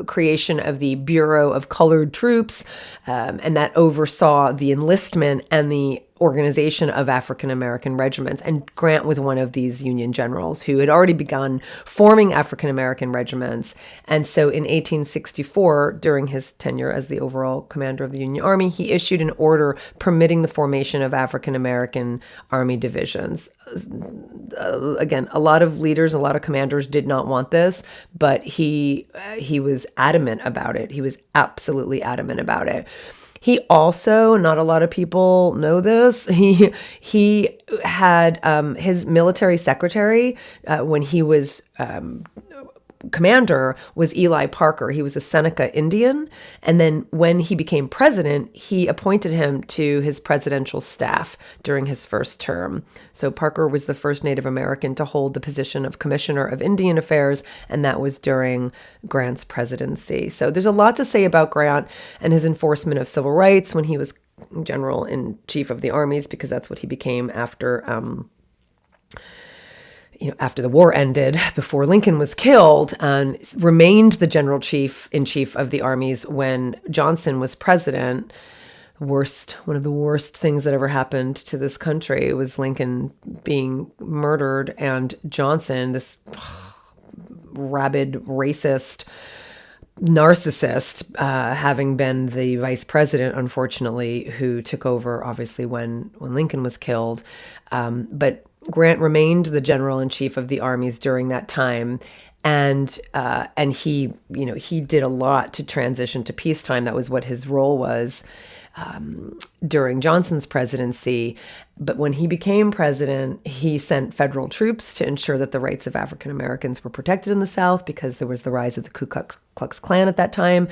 creation of the Bureau of Colored Troops, and that oversaw the enlistment and the organization of African American regiments. And Grant was one of these Union generals who had already begun forming African American regiments. And so in 1864, during his tenure as the overall commander of the Union Army, he issued an order permitting the formation of African American Army divisions. Again, a lot of leaders, a lot of commanders did not want this, but he was adamant about it. He was absolutely adamant about it. He also, not a lot of people know this, he had his military secretary when he was commander was Eli Parker. He was a Seneca Indian. And then when he became president, he appointed him to his presidential staff during his first term. So Parker was the first Native American to hold the position of Commissioner of Indian Affairs, and that was during Grant's presidency. So there's a lot to say about Grant and his enforcement of civil rights when he was general-in-chief of the armies, because that's what he became after after the war ended, before Lincoln was killed, and remained the general-in-chief of the armies when Johnson was president. One of the worst things that ever happened to this country was Lincoln being murdered, and Johnson, this rabid, racist narcissist, having been the vice president, unfortunately, who took over, obviously, when Lincoln was killed. But Grant remained the general-in-chief of the armies during that time, and he did a lot to transition to peacetime. That was what his role was during Johnson's presidency. But when he became president, he sent federal troops to ensure that the rights of African Americans were protected in the South, because there was the rise of the Ku Klux Klan at that time.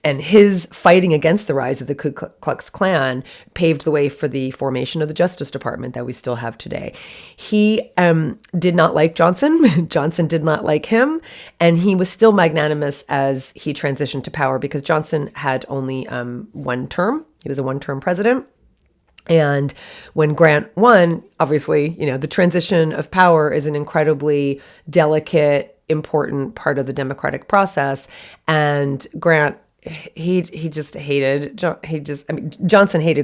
And his fighting against the rise of the Ku Klux Klan paved the way for the formation of the Justice Department that we still have today. He did not like Johnson. Johnson did not like him. And he was still magnanimous as he transitioned to power, because Johnson had only one term. He was a one-term president. And when Grant won, obviously, the transition of power is an incredibly delicate, important part of the democratic process. And Grant, Johnson hated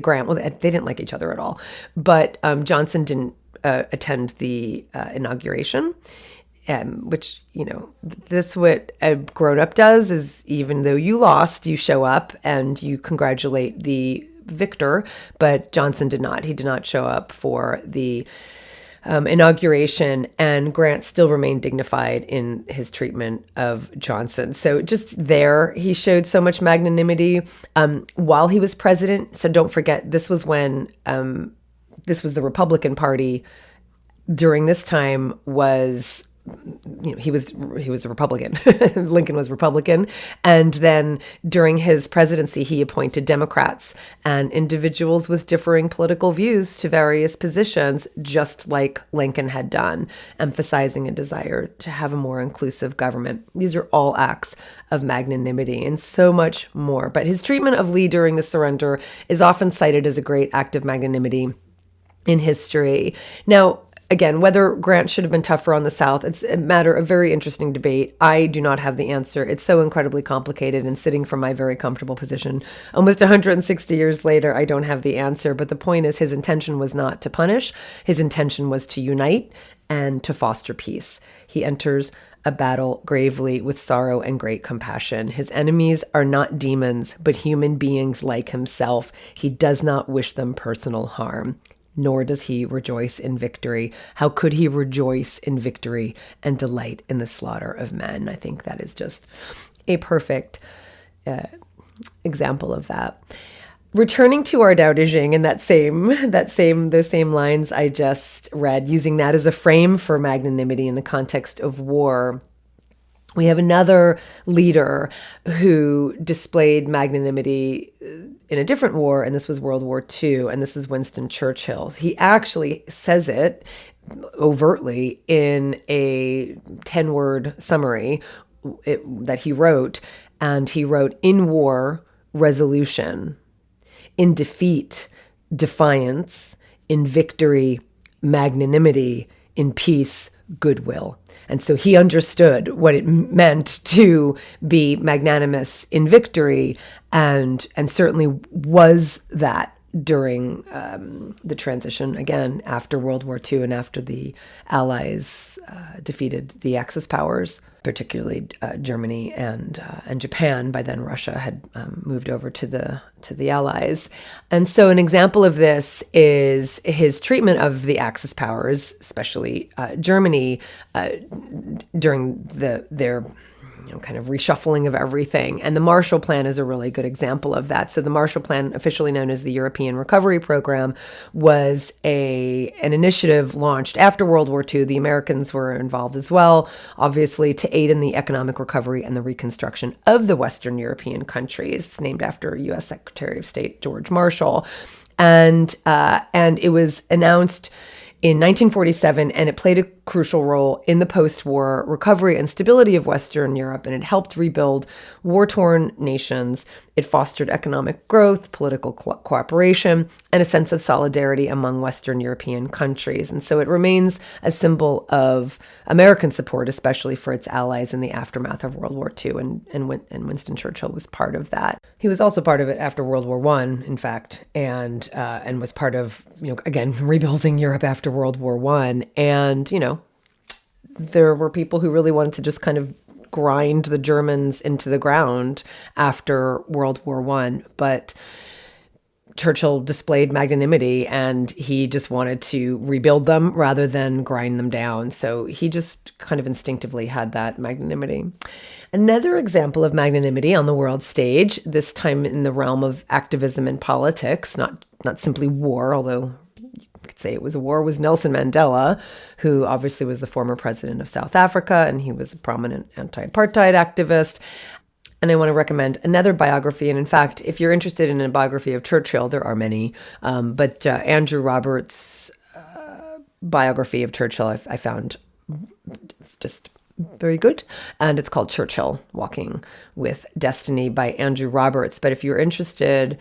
Grant. Well, they didn't like each other at all. But Johnson didn't attend the inauguration, which, that's what a grown-up does, is even though you lost, you show up and you congratulate the victor. But Johnson did not. He did not show up for the inauguration, and Grant still remained dignified in his treatment of Johnson. So just there, he showed so much magnanimity while he was president. So don't forget, this was when this was the Republican Party during this time was, he was a Republican. Lincoln was Republican. And then during his presidency, he appointed Democrats and individuals with differing political views to various positions, just like Lincoln had done, emphasizing a desire to have a more inclusive government. These are all acts of magnanimity and so much more. But his treatment of Lee during the surrender is often cited as a great act of magnanimity in history. Now, again, whether Grant should have been tougher on the South, it's a matter of very interesting debate. I do not have the answer. It's so incredibly complicated, and sitting from my very comfortable position almost 160 years later, I don't have the answer. But the point is, his intention was not to punish. His intention was to unite and to foster peace. He enters a battle gravely with sorrow and great compassion. His enemies are not demons, but human beings like himself. He does not wish them personal harm, nor does he rejoice in victory. How could he rejoice in victory and delight in the slaughter of men? I think that is just a perfect example of that. Returning to our Tao Te Ching and those same lines I just read, using that as a frame for magnanimity in the context of war, we have another leader who displayed magnanimity in a different war, and this was World War II, and this is Winston Churchill. He actually says it overtly in a 10-word summary that he wrote, and he wrote, "In war, resolution. In defeat, defiance. In victory, magnanimity. In peace, goodwill." And so he understood what it meant to be magnanimous in victory, and certainly was that during the transition, again, after World War II and after the Allies defeated the Axis powers, particularly Germany and Japan. By then, Russia had moved over to the Allies. And so an example of this is his treatment of the Axis powers, especially Germany, during their kind of reshuffling of everything. And the Marshall Plan is a really good example of that. So the Marshall Plan, officially known as the European Recovery Program, was an initiative launched after World War II. The Americans were involved as well, obviously, to aid in the economic recovery and the reconstruction of the Western European countries. It's named after U.S. Secretary of State George Marshall. And it was announced in 1947, and it played a crucial role in the post-war recovery and stability of Western Europe, and it helped rebuild war-torn nations. It fostered economic growth, political cooperation, and a sense of solidarity among Western European countries. And so it remains a symbol of American support, especially for its allies in the aftermath of World War II, and Winston Churchill was part of that. He was also part of it after World War I, in fact, and was part of, again, rebuilding Europe after World War I. And, there were people who really wanted to just kind of grind the Germans into the ground after World War I. But Churchill displayed magnanimity, and he just wanted to rebuild them rather than grind them down. So he just kind of instinctively had that magnanimity. Another example of magnanimity on the world stage, this time in the realm of activism and politics, not simply war, although you could say it was a war, was Nelson Mandela, who obviously was the former president of South Africa, and he was a prominent anti-apartheid activist. And I want to recommend another biography. And in fact, if you're interested in a biography of Churchill, there are many. But Andrew Roberts' biography of Churchill I found just very good. And it's called Churchill, Walking with Destiny by Andrew Roberts. But if you're interested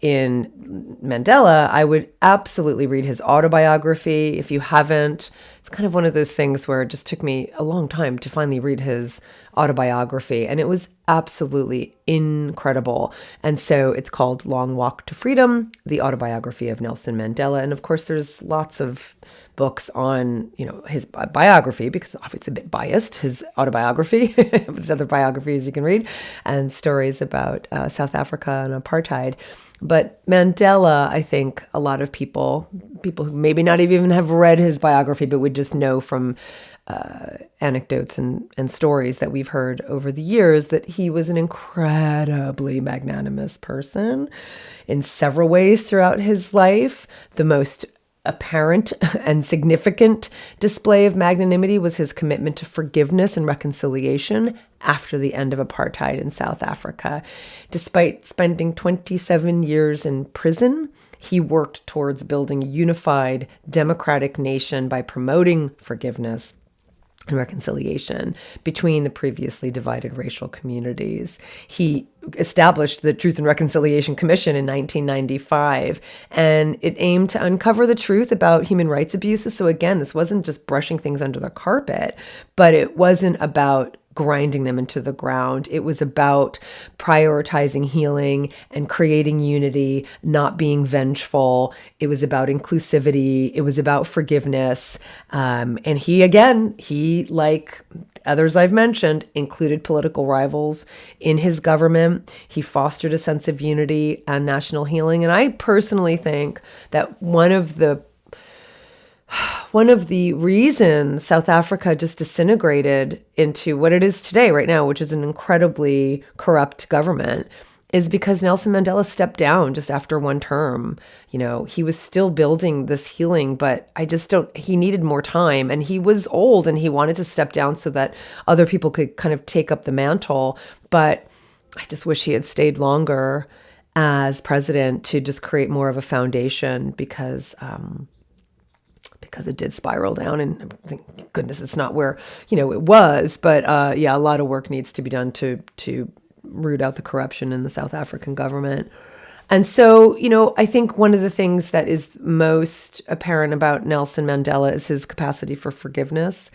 in Mandela, I would absolutely read his autobiography. If you haven't, it's kind of one of those things where it just took me a long time to finally read his autobiography, and it was absolutely incredible. And so it's called Long Walk to Freedom, the autobiography of Nelson Mandela. And of course, there's lots of books on, his biography, because obviously it's a bit biased, his autobiography. There's other biographies you can read, and stories about South Africa and apartheid. But Mandela, I think a lot of people who maybe not even have read his biography, but would just know from anecdotes and stories that we've heard over the years that he was an incredibly magnanimous person in several ways throughout his life. The most apparent and significant display of magnanimity was his commitment to forgiveness and reconciliation after the end of apartheid in South Africa. Despite spending 27 years in prison, he worked towards building a unified democratic nation by promoting forgiveness and reconciliation between the previously divided racial communities. He established the Truth and Reconciliation Commission in 1995, and it aimed to uncover the truth about human rights abuses. So again, this wasn't just brushing things under the carpet, but it wasn't about grinding them into the ground. It was about prioritizing healing and creating unity, not being vengeful. It was about inclusivity. It was about forgiveness. And he, like others I've mentioned, included political rivals in his government. He fostered a sense of unity and national healing. And I personally think that one of the reasons South Africa just disintegrated into what it is today, right now, which is an incredibly corrupt government, is because Nelson Mandela stepped down just after one term. You know, he was still building this healing, but he needed more time, and he was old and he wanted to step down so that other people could kind of take up the mantle. But I just wish he had stayed longer as president to just create more of a foundation, because it did spiral down, and thank goodness it's not where, it was. But a lot of work needs to be done to root out the corruption in the South African government. And so, I think one of the things that is most apparent about Nelson Mandela is his capacity for forgiveness.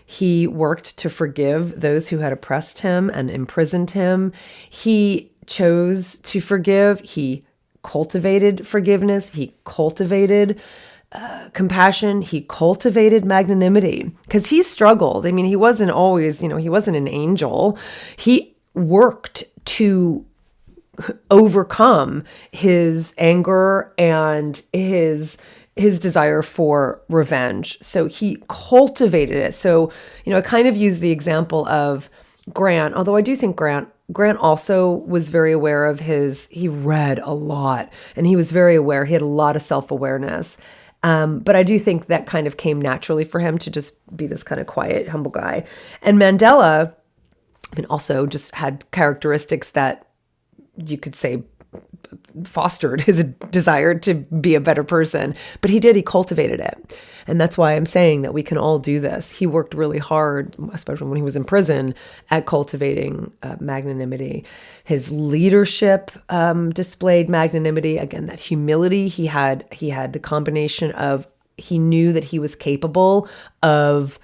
He worked to forgive those who had oppressed him and imprisoned him. He chose to forgive. He cultivated forgiveness. He cultivated compassion. He cultivated magnanimity, because he struggled. I mean, he wasn't always, he wasn't an angel. He worked to overcome his anger and his desire for revenge. So he cultivated it. So, I kind of use the example of Grant, although I do think Grant also was very aware of he read a lot, and he was very aware. He had a lot of self-awareness. But I do think that kind of came naturally for him to just be this kind of quiet, humble guy. And Mandela, also just had characteristics that you could say fostered his desire to be a better person. But he cultivated it. And that's why I'm saying that we can all do this. He worked really hard, especially when he was in prison, at cultivating magnanimity. His leadership displayed magnanimity. Again, that humility. He had the combination of, he knew that he was capable of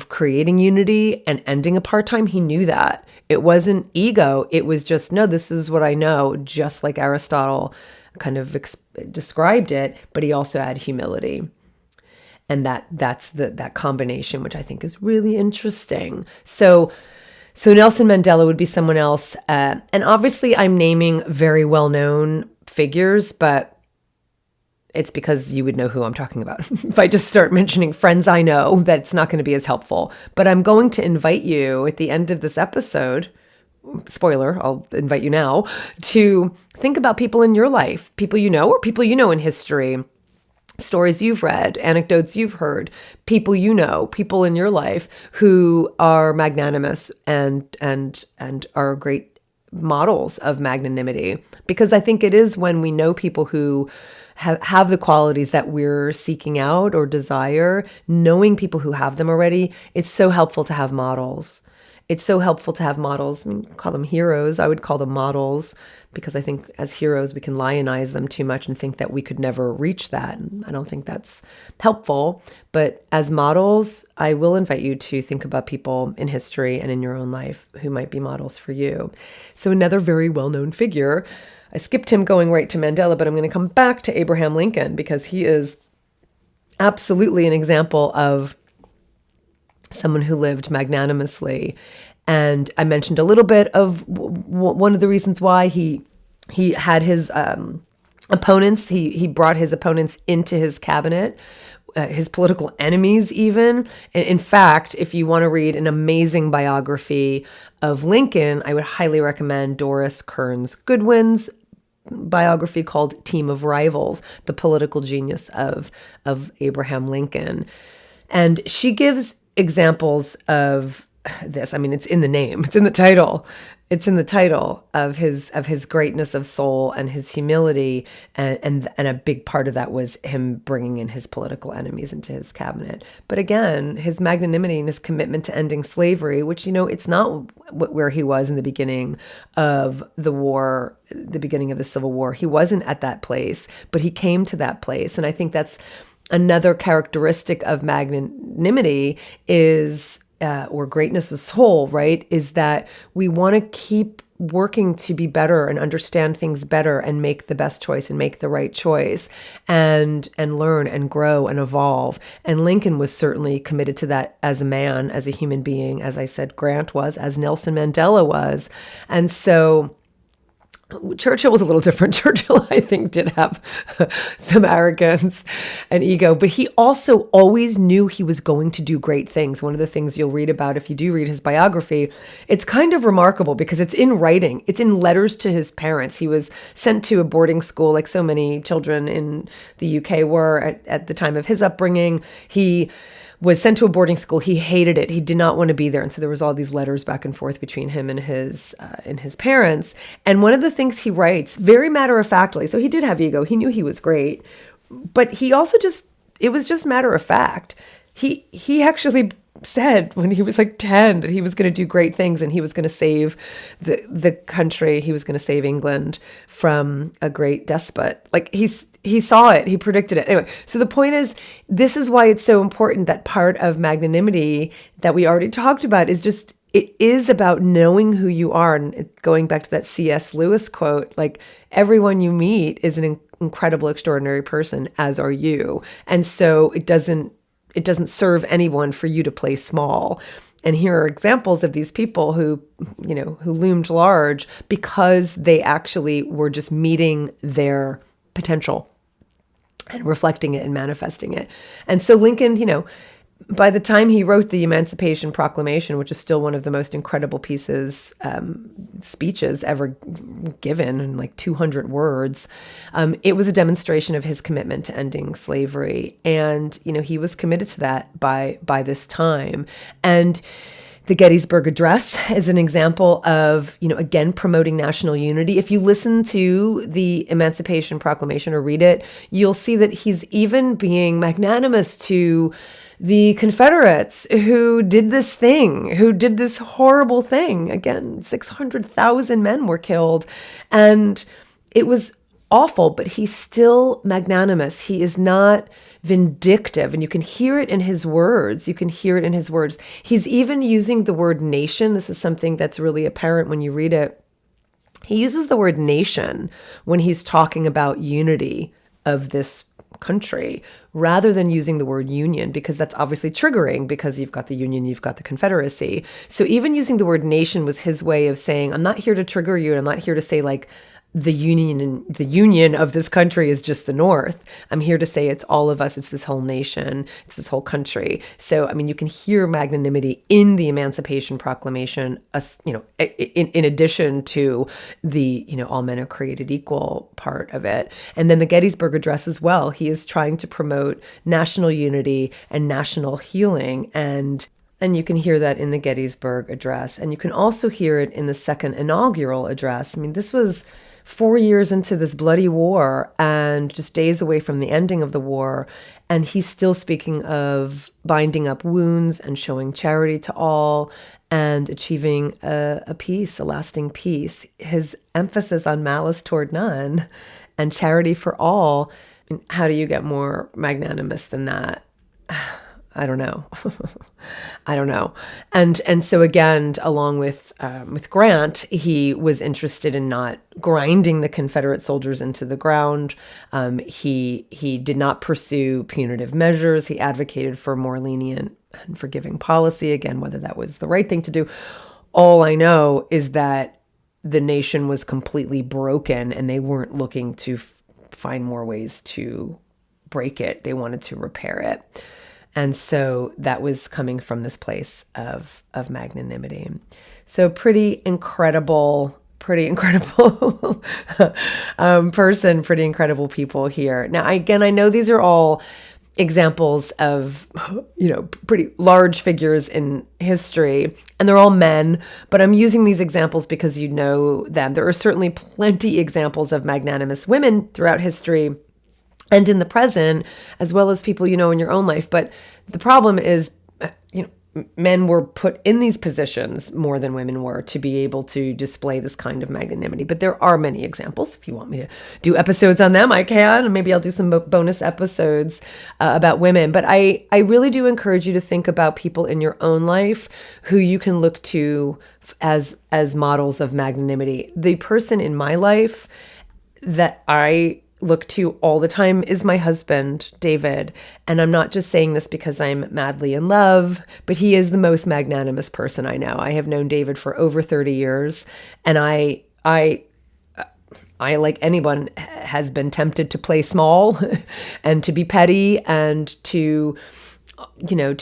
creating unity and ending apartheid. He knew that. It wasn't ego. It was just, no, this is what I know, just like Aristotle kind of described it, but he also had humility. And that's that combination, which I think is really interesting. So Nelson Mandela would be someone else. And obviously I'm naming very well-known figures, but it's because you would know who I'm talking about. If I just start mentioning friends I know, that's not going to be as helpful. But I'm going to invite you at the end of this episode, spoiler, I'll invite you now, to think about people in your life, people you know, or people you know in history, stories you've read, anecdotes you've heard, people you know, people in your life who are magnanimous and are great models of magnanimity. Because I think it is when we know people who have the qualities that we're seeking out or desire, knowing people who have them already, it's so helpful to have models. It's so helpful to have models. I mean, call them heroes. I would call them models, because I think as heroes, we can lionize them too much and think that we could never reach that. And I don't think that's helpful. But as models, I will invite you to think about people in history and in your own life who might be models for you. So another very well-known figure, I skipped him going right to Mandela, but I'm going to come back to Abraham Lincoln, because he is absolutely an example of someone who lived magnanimously. And I mentioned a little bit of one of the reasons why he had his opponents. He brought his opponents into his cabinet his political enemies even. In fact, if you want to read an amazing biography of Lincoln, I would highly recommend Doris Kearns Goodwin's biography called Team of Rivals, The Political Genius of Abraham Lincoln. And she gives examples of this. I mean, it's in the name, it's in the title. It's in the title of his greatness of soul and his humility, and a big part of that was him bringing in his political enemies into his cabinet. But again, his magnanimity and his commitment to ending slavery, which, it's not where he was in the beginning of the war, the beginning of the Civil War. He wasn't at that place, but he came to that place, and I think that's another characteristic of magnanimity is. Or greatness of soul, right, is that we want to keep working to be better and understand things better and make the best choice and make the right choice and learn and grow and evolve. And Lincoln was certainly committed to that as a man, as a human being, as I said, Grant was, as Nelson Mandela was. And so Churchill was a little different. Churchill, I think, did have some arrogance and ego, but he also always knew he was going to do great things. One of the things you'll read about if you do read his biography, it's kind of remarkable because it's in writing. It's in letters to his parents. He was sent to a boarding school like so many children in the UK were at the time of his upbringing. He was sent to a boarding school. He hated it. He did not want to be there. And so there was all these letters back and forth between him and his parents. And one of the things he writes, very matter-of-factly, so he did have ego. He knew he was great, but he also it was just matter of fact. He actually said when he was like 10 that he was going to do great things and he was going to save the country. He was going to save England from a great despot. Like he saw it, he predicted it. Anyway, so the point is, this is why it's so important that part of magnanimity that we already talked about is just, it is about knowing who you are. And going back to that C.S. Lewis quote, like everyone you meet is an incredible, extraordinary person, as are you. And so it doesn't serve anyone for you to play small. And here are examples of these people who loomed large because they actually were just meeting their potential and reflecting it and manifesting it. And so Lincoln, by the time he wrote the Emancipation Proclamation, which is still one of the most incredible speeches ever given, in like 200 words, it was a demonstration of his commitment to ending slavery. And, he was committed to that by this time. And the Gettysburg Address is an example of, again, promoting national unity. If you listen to the Emancipation Proclamation or read it, you'll see that he's even being magnanimous to the Confederates who did this horrible thing. Again, 600,000 men were killed, and it was awful, but he's still magnanimous. He is not vindictive, and you can hear it in his words. He's even using the word nation. This is something that's really apparent when you read it. He uses the word nation when he's talking about unity of this country rather than using the word union, because that's obviously triggering because you've got the Union, you've got the Confederacy. So even using the word nation was his way of saying, I'm not here to trigger you. And I'm not here to say like, the union of this country is just the North. I'm here to say it's all of us. It's this whole nation. It's this whole country. So, you can hear magnanimity in the Emancipation Proclamation, in addition to the, all men are created equal part of it. And then the Gettysburg Address as well. He is trying to promote national unity and national healing. And you can hear that in the Gettysburg Address. And you can also hear it in the second inaugural address. This was 4 years into this bloody war and just days away from the ending of the war. And he's still speaking of binding up wounds and showing charity to all and achieving a peace, a lasting peace. His emphasis on malice toward none and charity for all. How do you get more magnanimous than that? I don't know. And so again, along with Grant, he was interested in not grinding the Confederate soldiers into the ground. He did not pursue punitive measures. He advocated for more lenient and forgiving policy. Again, whether that was the right thing to do. All I know is that the nation was completely broken and they weren't looking to find more ways to break it. They wanted to repair it. And so that was coming from this place of magnanimity. So pretty incredible person, pretty incredible people here. Now, again, I know these are all examples of, pretty large figures in history, and they're all men, but I'm using these examples because you know them. There are certainly plenty examples of magnanimous women throughout history and in the present, as well as people you know in your own life. But the problem is, men were put in these positions more than women were to be able to display this kind of magnanimity. But there are many examples. If you want me to do episodes on them, I can. And maybe I'll do some bonus episodes about women. But I really do encourage you to think about people in your own life who you can look to as models of magnanimity. The person in my life that I look to all the time is my husband, David. And I'm not just saying this because I'm madly in love, but he is the most magnanimous person I know. I have known David for over 30 years, and I like anyone, has been tempted to play small and to be petty and to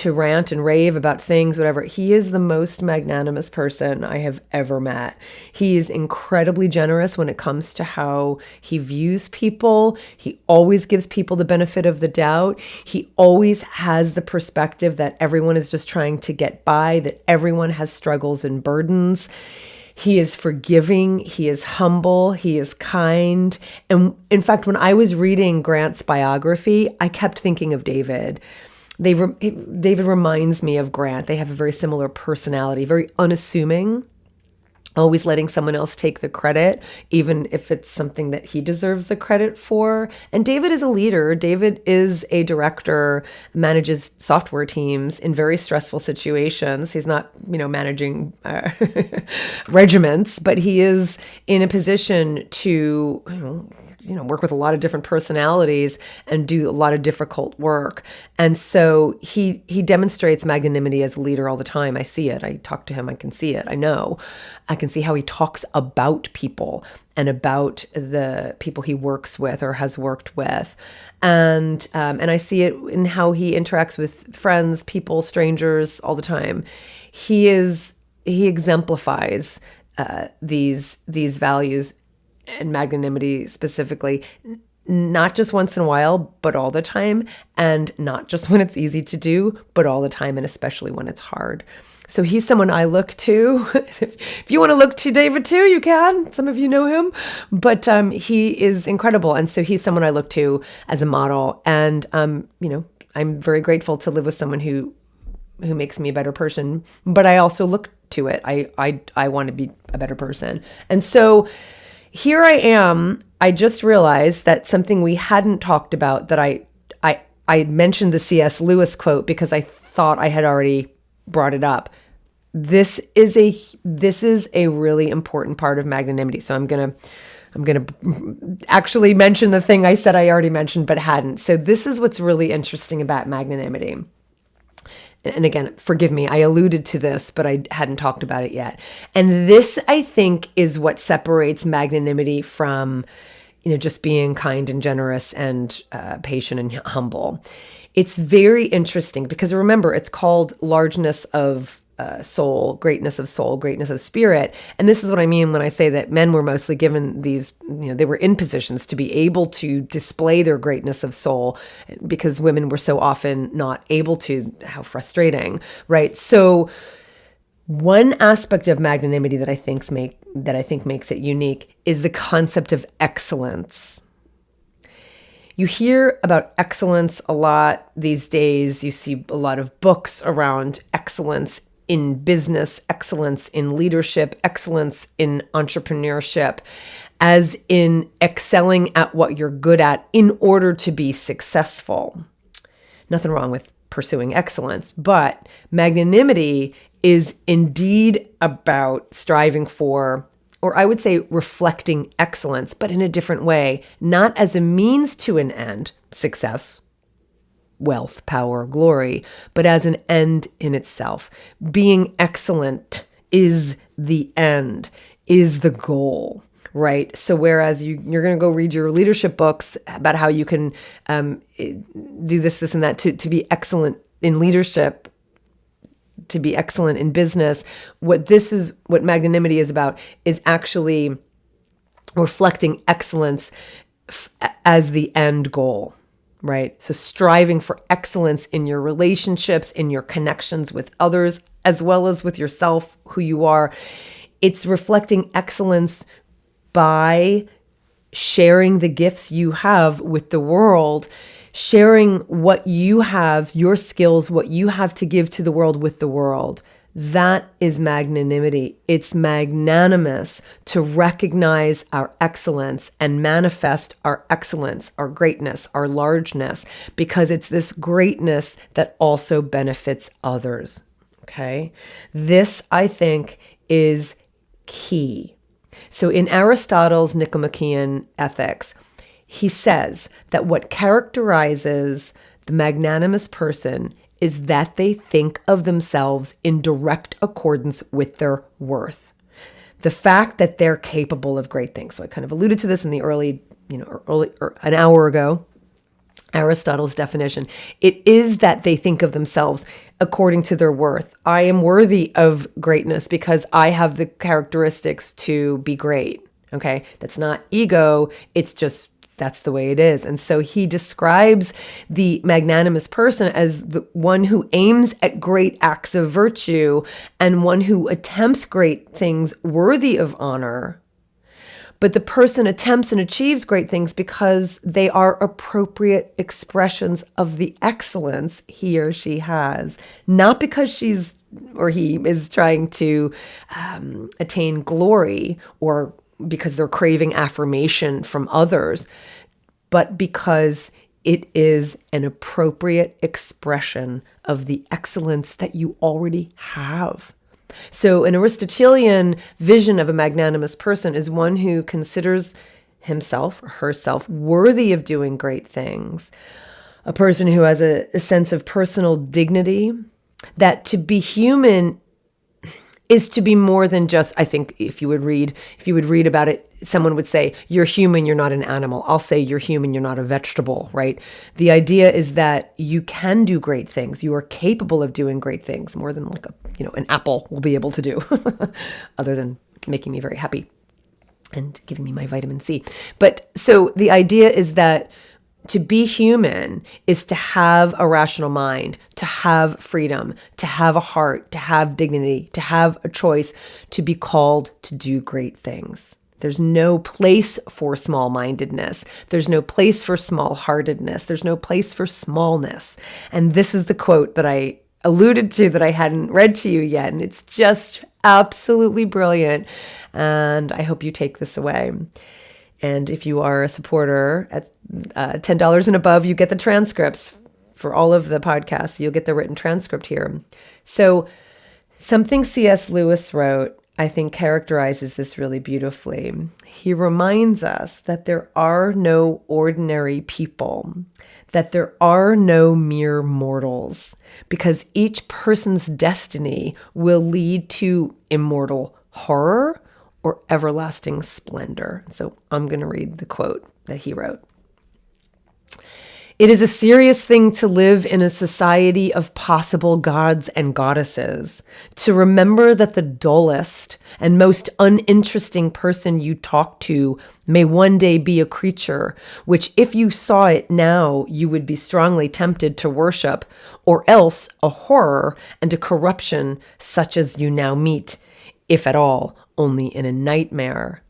rant and rave about things, whatever. He is the most magnanimous person I have ever met. He is incredibly generous when it comes to how he views people. He always gives people the benefit of the doubt. He always has the perspective that everyone is just trying to get by, that everyone has struggles and burdens. He is forgiving, he is humble, he is kind. And in fact, when I was reading Grant's biography, I kept thinking of David. David reminds me of Grant. They have a very similar personality, very unassuming, always letting someone else take the credit, even if it's something that he deserves the credit for. And David is a leader. David is a director, manages software teams in very stressful situations. He's not, managing regiments, but he is in a position to, work with a lot of different personalities and do a lot of difficult work. And so he demonstrates magnanimity as a leader all the time. I see it. I talk to him. I can see it. I know. I can see how he talks about people and about the people he works with or has worked with. And I see it in how he interacts with friends, people, strangers all the time. He exemplifies these values and magnanimity specifically, not just once in a while, but all the time, and not just when it's easy to do, but all the time, and especially when it's hard. So he's someone I look to. If you want to look to David too, you can. Some of you know him, but he is incredible. And so he's someone I look to as a model. And, I'm very grateful to live with someone who makes me a better person, but I also look to it. I want to be a better person. And so here I am. I just realized that something we hadn't talked about, that I mentioned the C.S. Lewis quote because I thought I had already brought it up. This is a really important part of magnanimity. So I'm gonna actually mention the thing I said I already mentioned but hadn't. So this is what's really interesting about magnanimity. And again, forgive me, I alluded to this, but I hadn't talked about it yet. And this, I think, is what separates magnanimity from, just being kind and generous and patient and humble. It's very interesting because, remember, it's called largeness of soul, greatness of spirit. And this is what I mean when I say that men were mostly given these, they were in positions to be able to display their greatness of soul because women were so often not able to. How frustrating, right? So one aspect of magnanimity that I think makes it unique is the concept of excellence. You hear about excellence a lot these days. You see a lot of books around excellence in business, excellence in leadership, excellence in entrepreneurship, as in excelling at what you're good at in order to be successful. Nothing wrong with pursuing excellence, but magnanimity is indeed about striving for, or I would say reflecting excellence, but in a different way, not as a means to an end, success, wealth, power, glory, but as an end in itself. Being excellent is the end, is the goal. right? So whereas you're going to go read your leadership books about how you can do this, and that to be excellent in leadership, to be excellent in business, what magnanimity is about is actually reflecting excellence as the end goal, right? So striving for excellence in your relationships, in your connections with others, as well as with yourself, who you are. It's reflecting excellence by sharing the gifts you have with the world, sharing what you have, your skills, what you have to give to the world with the world. That is magnanimity. It's magnanimous to recognize our excellence and manifest our excellence, our greatness, our largeness, because it's this greatness that also benefits others. Okay? This, I think, is key. So in Aristotle's Nicomachean Ethics, he says that what characterizes the magnanimous person is that they think of themselves in direct accordance with their worth. The fact that they're capable of great things. So I kind of alluded to this in the early an hour ago, Aristotle's definition. It is that they think of themselves according to their worth. I am worthy of greatness because I have the characteristics to be great. Okay. That's not ego. It's just, that's the way it is. And so he describes the magnanimous person as the one who aims at great acts of virtue and one who attempts great things worthy of honor. But the person attempts and achieves great things because they are appropriate expressions of the excellence he or she has, not because she's or he is trying to attain glory or because they're craving affirmation from others, but because it is an appropriate expression of the excellence that you already have. So an Aristotelian vision of a magnanimous person is one who considers himself or herself worthy of doing great things, a person who has a sense of personal dignity, that to be human is to be more than just, I think if you would read about it, someone would say, you're human, you're not an animal. I'll say you're human, you're not a vegetable, right? The idea is that you can do great things. You are capable of doing great things, more than like an apple will be able to do, other than making me very happy and giving me my vitamin C. But so the idea is that to be human is to have a rational mind, to have freedom, to have a heart, to have dignity, to have a choice, to be called to do great things. There's no place for small-mindedness. There's no place for small-heartedness. There's no place for smallness. And this is the quote that I alluded to that I hadn't read to you yet. And it's just absolutely brilliant. And I hope you take this away. And if you are a supporter at $10 and above, you get the transcripts for all of the podcasts. You'll get the written transcript here. So something C.S. Lewis wrote, I think, characterizes this really beautifully. He reminds us that there are no ordinary people, that there are no mere mortals, because each person's destiny will lead to immortal horror or everlasting splendor. So I'm going to read the quote that he wrote. It is a serious thing to live in a society of possible gods and goddesses, to remember that the dullest and most uninteresting person you talk to may one day be a creature, which if you saw it now, you would be strongly tempted to worship, or else a horror and a corruption such as you now meet, if at all, only in a nightmare.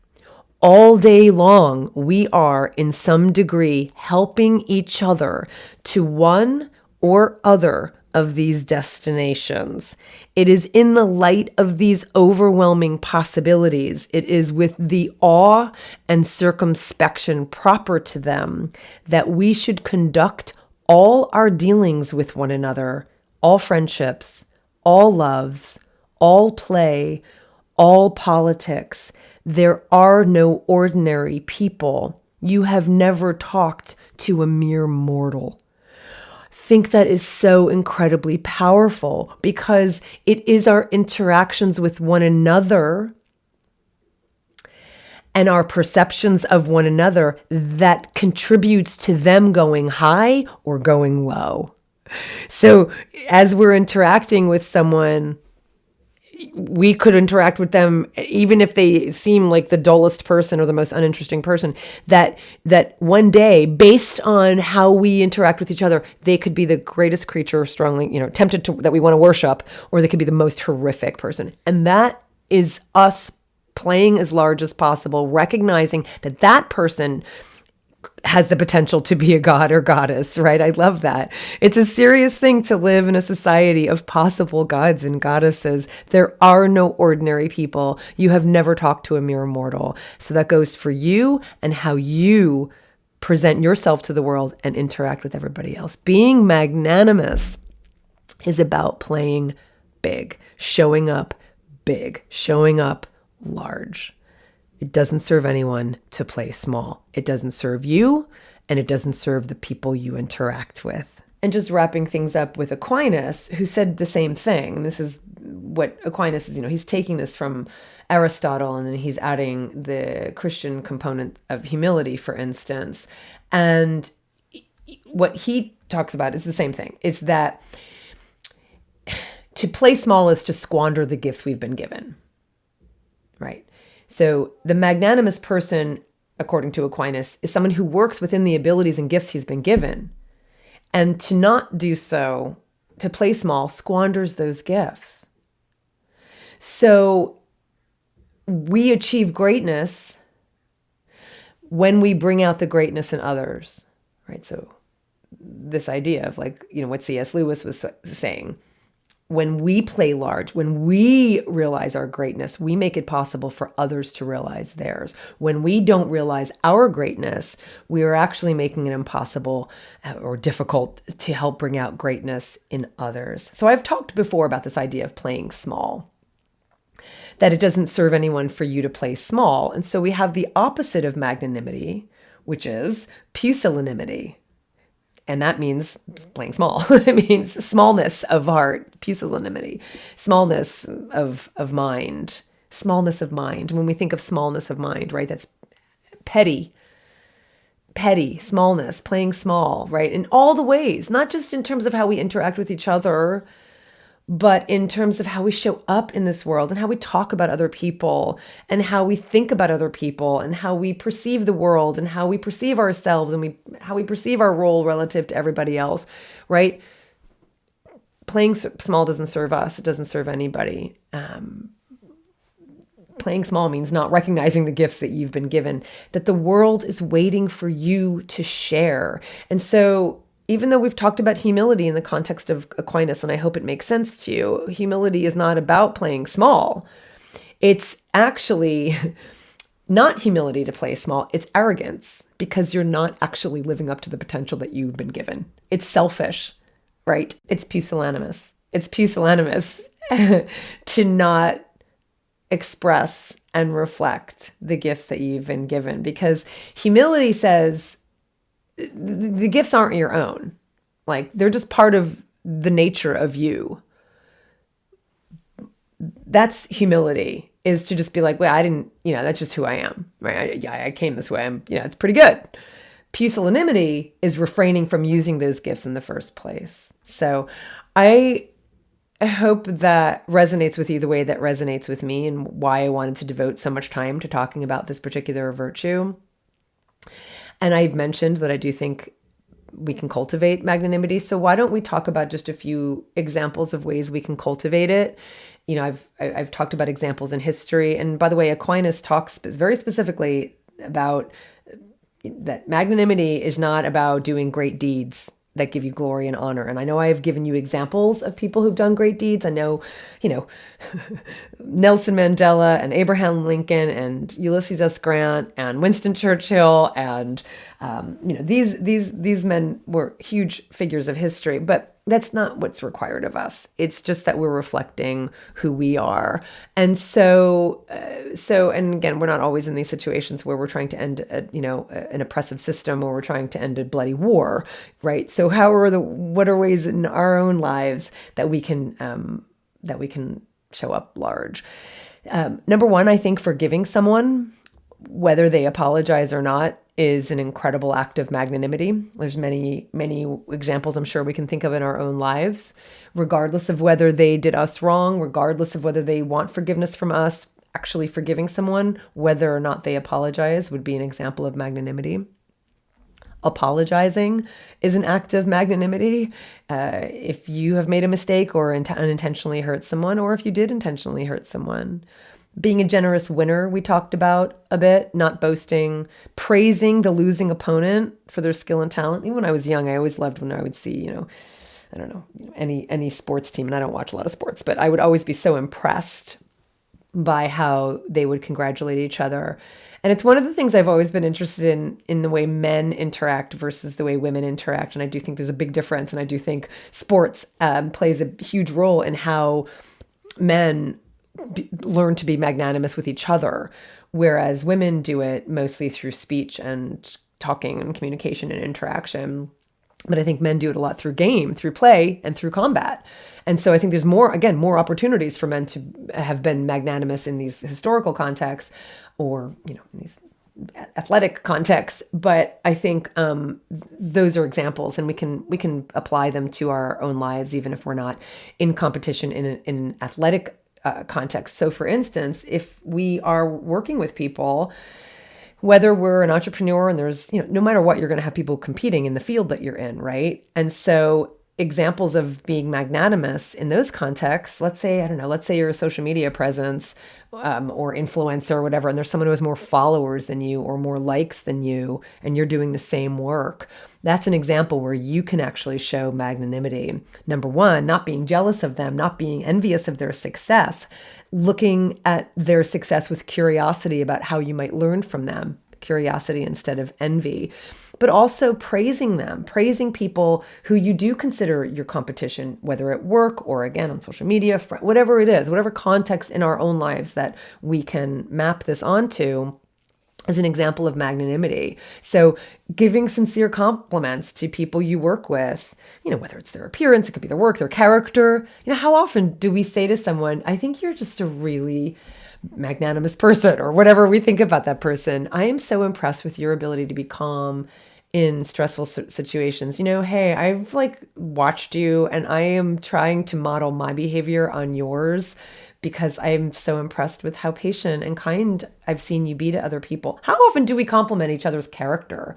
All day long, we are, in some degree, helping each other to one or other of these destinations. It is in the light of these overwhelming possibilities, it is with the awe and circumspection proper to them, that we should conduct all our dealings with one another, all friendships, all loves, all play, all politics. There are no ordinary people. You have never talked to a mere mortal. Think that is so incredibly powerful, because it is our interactions with one another and our perceptions of one another that contributes to them going high or going low. So as we're interacting with someone, we could interact with them even if they seem like the dullest person or the most uninteresting person, that one day, based on how we interact with each other, they could be the greatest creature, strongly, tempted to, that we want to worship, or they could be the most horrific person. And that is us playing as large as possible, recognizing that that person has the potential to be a god or goddess, right? I love that. It's a serious thing to live in a society of possible gods and goddesses. There are no ordinary people. You have never talked to a mere mortal. So that goes for you and how you present yourself to the world and interact with everybody else. Being magnanimous is about playing big, showing up big, showing up large. It doesn't serve anyone to play small. It doesn't serve you, and it doesn't serve the people you interact with. And just wrapping things up with Aquinas, who said the same thing. And this is what Aquinas is, he's taking this from Aristotle, and then he's adding the Christian component of humility, for instance. And what he talks about is the same thing. It's that to play small is to squander the gifts we've been given, right? So the magnanimous person, according to Aquinas, is someone who works within the abilities and gifts he's been given. And to not do so, to play small, squanders those gifts. So we achieve greatness when we bring out the greatness in others, right? So this idea of what C.S. Lewis was saying, when we play large, when we realize our greatness, we make it possible for others to realize theirs. When we don't realize our greatness, we are actually making it impossible or difficult to help bring out greatness in others. So I've talked before about this idea of playing small, that it doesn't serve anyone for you to play small. And so we have the opposite of magnanimity, which is pusillanimity. And that means playing small. It means smallness of heart, pusillanimity, smallness of mind, smallness of mind. When we think of smallness of mind, right, that's petty, smallness, playing small, right, in all the ways, not just in terms of how we interact with each other, but in terms of how we show up in this world and how we talk about other people and how we think about other people and how we perceive the world and how we perceive ourselves and how we perceive our role relative to everybody else, right? Playing small doesn't serve us. It doesn't serve anybody. Playing small means not recognizing the gifts that you've been given, that the world is waiting for you to share. And so even though we've talked about humility in the context of Aquinas, and I hope it makes sense to you, humility is not about playing small. It's actually not humility to play small. It's arrogance, because you're not actually living up to the potential that you've been given. It's selfish, right? It's pusillanimous. It's pusillanimous to not express and reflect the gifts that you've been given, because humility says, the gifts aren't your own. They're just part of the nature of you. That's humility, is to just be like, well, I didn't, that's just who I am, right? I came this way. It's pretty good. Pusillanimity is refraining from using those gifts in the first place. So I hope that resonates with you the way that resonates with me, and why I wanted to devote so much time to talking about this particular virtue. And I've mentioned that I do think we can cultivate magnanimity. So why don't we talk about just a few examples of ways we can cultivate it? I've talked about examples in history. And by the way, Aquinas talks very specifically about that magnanimity is not about doing great deeds that give you glory and honor. And I know I've given you examples of people who've done great deeds. I know, Nelson Mandela and Abraham Lincoln and Ulysses S. Grant and Winston Churchill and, these men were huge figures of history, but that's not what's required of us. It's just that we're reflecting who we are. And so, and again, we're not always in these situations where we're trying to end, an oppressive system, or we're trying to end a bloody war, right? So what are ways in our own lives that we can show up large? Number one, I think forgiving someone whether they apologize or not is an incredible act of magnanimity. There's many, many examples I'm sure we can think of in our own lives, regardless of whether they did us wrong, regardless of whether they want forgiveness from us, actually forgiving someone, whether or not they apologize would be an example of magnanimity. Apologizing is an act of magnanimity. If you have made a mistake or unintentionally hurt someone, or if you did intentionally hurt someone. Being a generous winner, we talked about a bit, not boasting, praising the losing opponent for their skill and talent. Even when I was young, I always loved when I would see, I don't know, any sports team, and I don't watch a lot of sports, but I would always be so impressed by how they would congratulate each other. And it's one of the things I've always been interested in the way men interact versus the way women interact. And I do think there's a big difference. And I do think sports plays a huge role in how men learn to be magnanimous with each other, whereas women do it mostly through speech and talking and communication and interaction. But I think men do it a lot through game, through play, and through combat. And so I think there's more opportunities for men to have been magnanimous in these historical contexts or, in these athletic contexts. But I think those are examples, and we can apply them to our own lives, even if we're not in competition in an athletic context. So for instance, if we are working with people, whether we're an entrepreneur and there's, no matter what, you're going to have people competing in the field that you're in, right? And so examples of being magnanimous in those contexts, let's say you're a social media presence or influencer or whatever, and there's someone who has more followers than you or more likes than you, and you're doing the same work. That's an example where you can actually show magnanimity. Number one, not being jealous of them, not being envious of their success, looking at their success with curiosity about how you might learn from them, curiosity instead of envy, but also praising them, praising people who you do consider your competition, whether at work or again on social media, whatever it is, whatever context in our own lives that we can map this onto, as an example of magnanimity. So giving sincere compliments to people you work with, whether it's their appearance, it could be their work, their character. How often do we say to someone, I think you're just a really magnanimous person, or whatever we think about that person. I am so impressed with your ability to be calm in stressful situations. Hey, I've watched you and I am trying to model my behavior on yours, because I'm so impressed with how patient and kind I've seen you be to other people. How often do we compliment each other's character?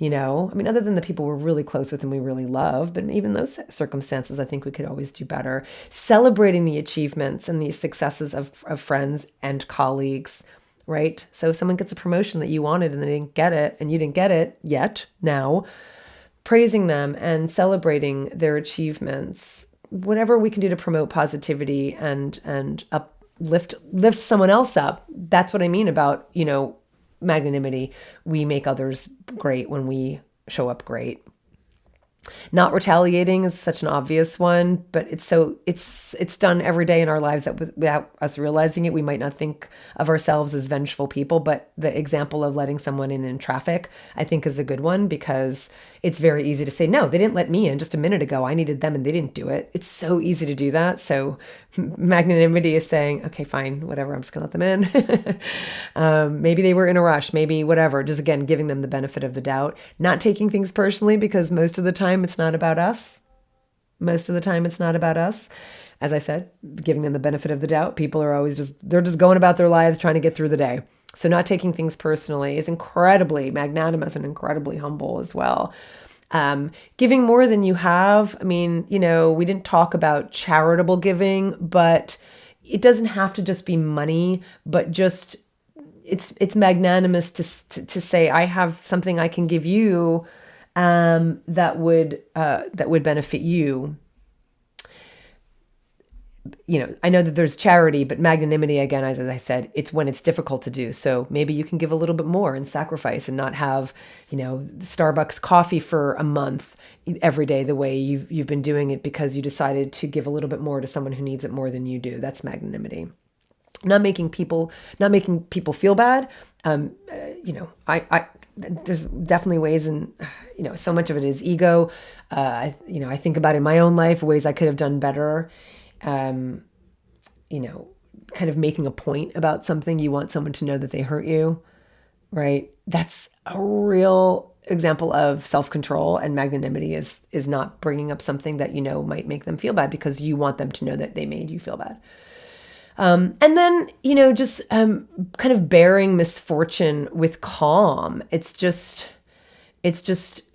Other than the people we're really close with and we really love, but even those circumstances, I think we could always do better. Celebrating the achievements and the successes of friends and colleagues, right? So if someone gets a promotion that you wanted and they didn't get it, and you didn't get it yet, now, praising them and celebrating their achievements, whatever we can do to promote positivity and lift someone else up. That's what I mean about, magnanimity. We make others great when we show up great. Not retaliating is such an obvious one, but it's done every day in our lives that without us realizing it, we might not think of ourselves as vengeful people. But the example of letting someone in traffic, I think, is a good one, because it's very easy to say, no, they didn't let me in just a minute ago. I needed them and they didn't do it. It's so easy to do that. So magnanimity is saying, okay, fine, whatever, I'm just gonna let them in. Maybe they were in a rush, maybe whatever, just again, giving them the benefit of the doubt, not taking things personally, because most of the time it's not about us. Most of the time it's not about us. As I said, giving them the benefit of the doubt. People are always they're just going about their lives trying to get through the day. So not taking things personally is incredibly magnanimous and incredibly humble as well. Giving more than you have. We didn't talk about charitable giving, but it doesn't have to just be money, but just it's magnanimous to say, I have something I can give you that would benefit you. I know that there's charity, but magnanimity, again, as I said, it's when it's difficult to do. So maybe you can give a little bit more and sacrifice and not have, Starbucks coffee for a month every day the way you've been doing it, because you decided to give a little bit more to someone who needs it more than you do. That's magnanimity. Not making people feel bad. There's definitely ways, and so much of it is ego. I think about in my own life ways I could have done better. Kind of making a point about something. You want someone to know that they hurt you. right? That's a real example of self-control, and magnanimity is not bringing up something that you know might make them feel bad because you want them to know that they made you feel bad. And then, just kind of bearing misfortune with calm. It's just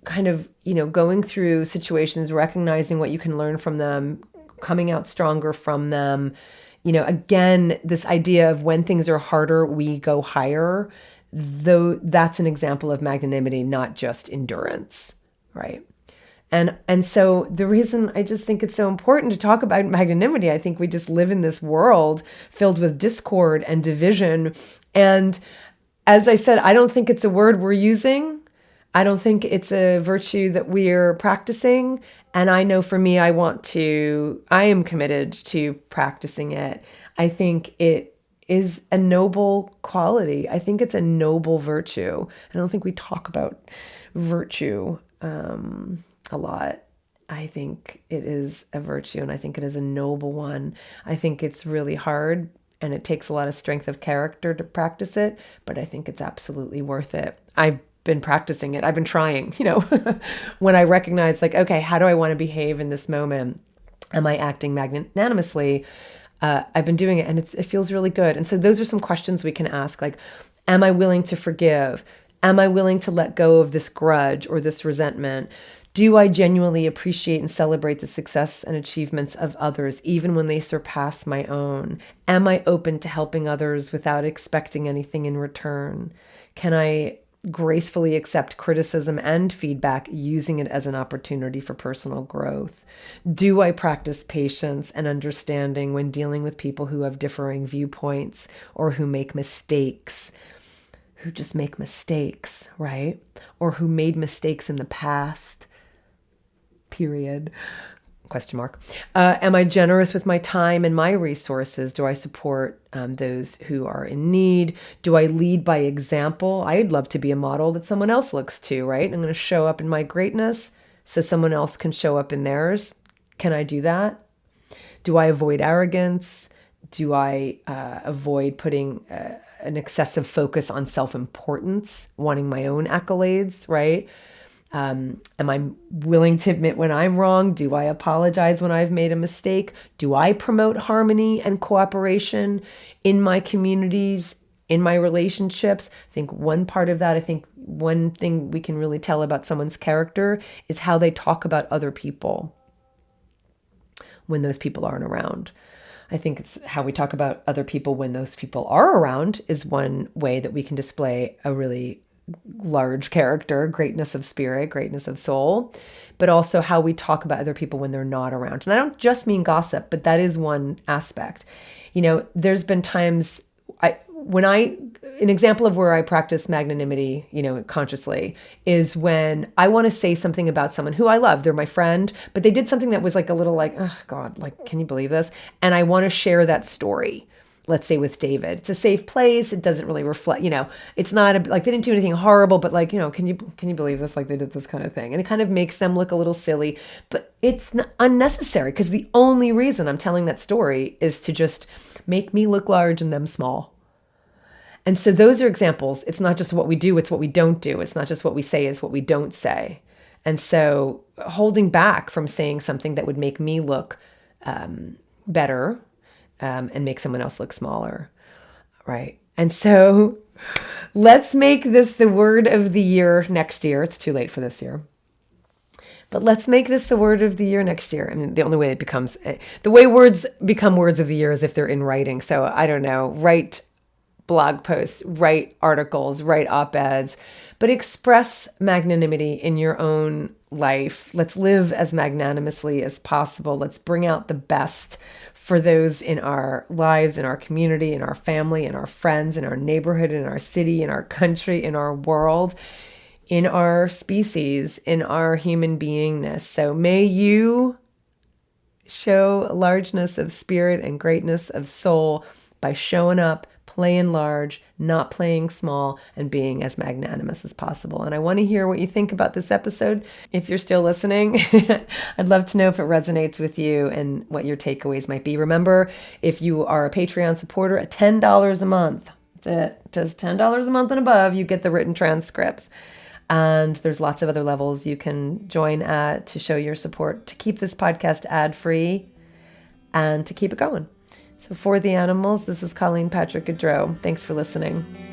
kind of, going through situations, recognizing what you can learn from them, coming out stronger from them. Again, this idea of when things are harder, we go higher, though that's an example of magnanimity, not just endurance, right? And so the reason I just think it's so important to talk about magnanimity, I think we just live in this world filled with discord and division. And as I said, I don't think it's a word we're using. I don't think it's a virtue that we're practicing. And I know for me, I am committed to practicing it. I think it is a noble quality. I think it's a noble virtue. I don't think we talk about virtue a lot. I think it is a virtue, and I think it is a noble one. I think it's really hard and it takes a lot of strength of character to practice it, but I think it's absolutely worth it. I've been practicing it. I've been trying, when I recognize okay, how do I want to behave in this moment? Am I acting magnanimously? I've been doing it and it feels really good. And so those are some questions we can ask, am I willing to forgive? Am I willing to let go of this grudge or this resentment? Do I genuinely appreciate and celebrate the success and achievements of others, even when they surpass my own? Am I open to helping others without expecting anything in return? Can I gracefully accept criticism and feedback, using it as an opportunity for personal growth? Do I practice patience and understanding when dealing with people who have differing viewpoints or who make mistakes? Who just make mistakes, right? Or who made mistakes in the past, period, question mark. Am I generous with my time and my resources? Do I support those who are in need? Do I lead by example? I'd love to be a model that someone else looks to, right? I'm going to show up in my greatness so someone else can show up in theirs. Can I do that? Do I avoid arrogance? Do I avoid putting an excessive focus on self-importance, wanting my own accolades, right? Am I willing to admit when I'm wrong? Do I apologize when I've made a mistake? Do I promote harmony and cooperation in my communities, in my relationships? I think one part of that, one thing we can really tell about someone's character is how they talk about other people when those people aren't around. I think it's how we talk about other people when those people are around is one way that we can display a really large character, greatness of spirit, greatness of soul, but also how we talk about other people when they're not around. And I don't just mean gossip, but that is one aspect. There's been times an example of where I practice magnanimity, consciously, is when I want to say something about someone who I love. They're my friend, but they did something that was a little oh God, can you believe this? And I want to share that story. Let's say with David, it's a safe place. It doesn't really reflect, it's not they didn't do anything horrible, but can you believe this? They did this kind of thing. And it kind of makes them look a little silly, but it's unnecessary because the only reason I'm telling that story is to just make me look large and them small. And so those are examples. It's not just what we do, it's what we don't do. It's not just what we say, it's what we don't say. And so holding back from saying something that would make me look better and make someone else look smaller, right? And so let's make this the word of the year next year. It's too late for this year. But let's make this the word of the year next year. I mean, the only way the way words become words of the year is if they're in writing. So I don't know, write blog posts, write articles, write op-eds, but express magnanimity in your own life. Let's live as magnanimously as possible. Let's bring out the best for those in our lives, in our community, in our family, in our friends, in our neighborhood, in our city, in our country, in our world, in our species, in our human beingness. So may you show largeness of spirit and greatness of soul by showing up, playing large, not playing small, and being as magnanimous as possible. And I want to hear what you think about this episode. If you're still listening, I'd love to know if it resonates with you and what your takeaways might be. Remember, if you are a Patreon supporter, at $10 a month, That's it. Just $10 a month and above, you get the written transcripts. And there's lots of other levels you can join at to show your support to keep this podcast ad-free and to keep it going. So for the animals, this is Colleen Patrick-Goudreau. Thanks for listening.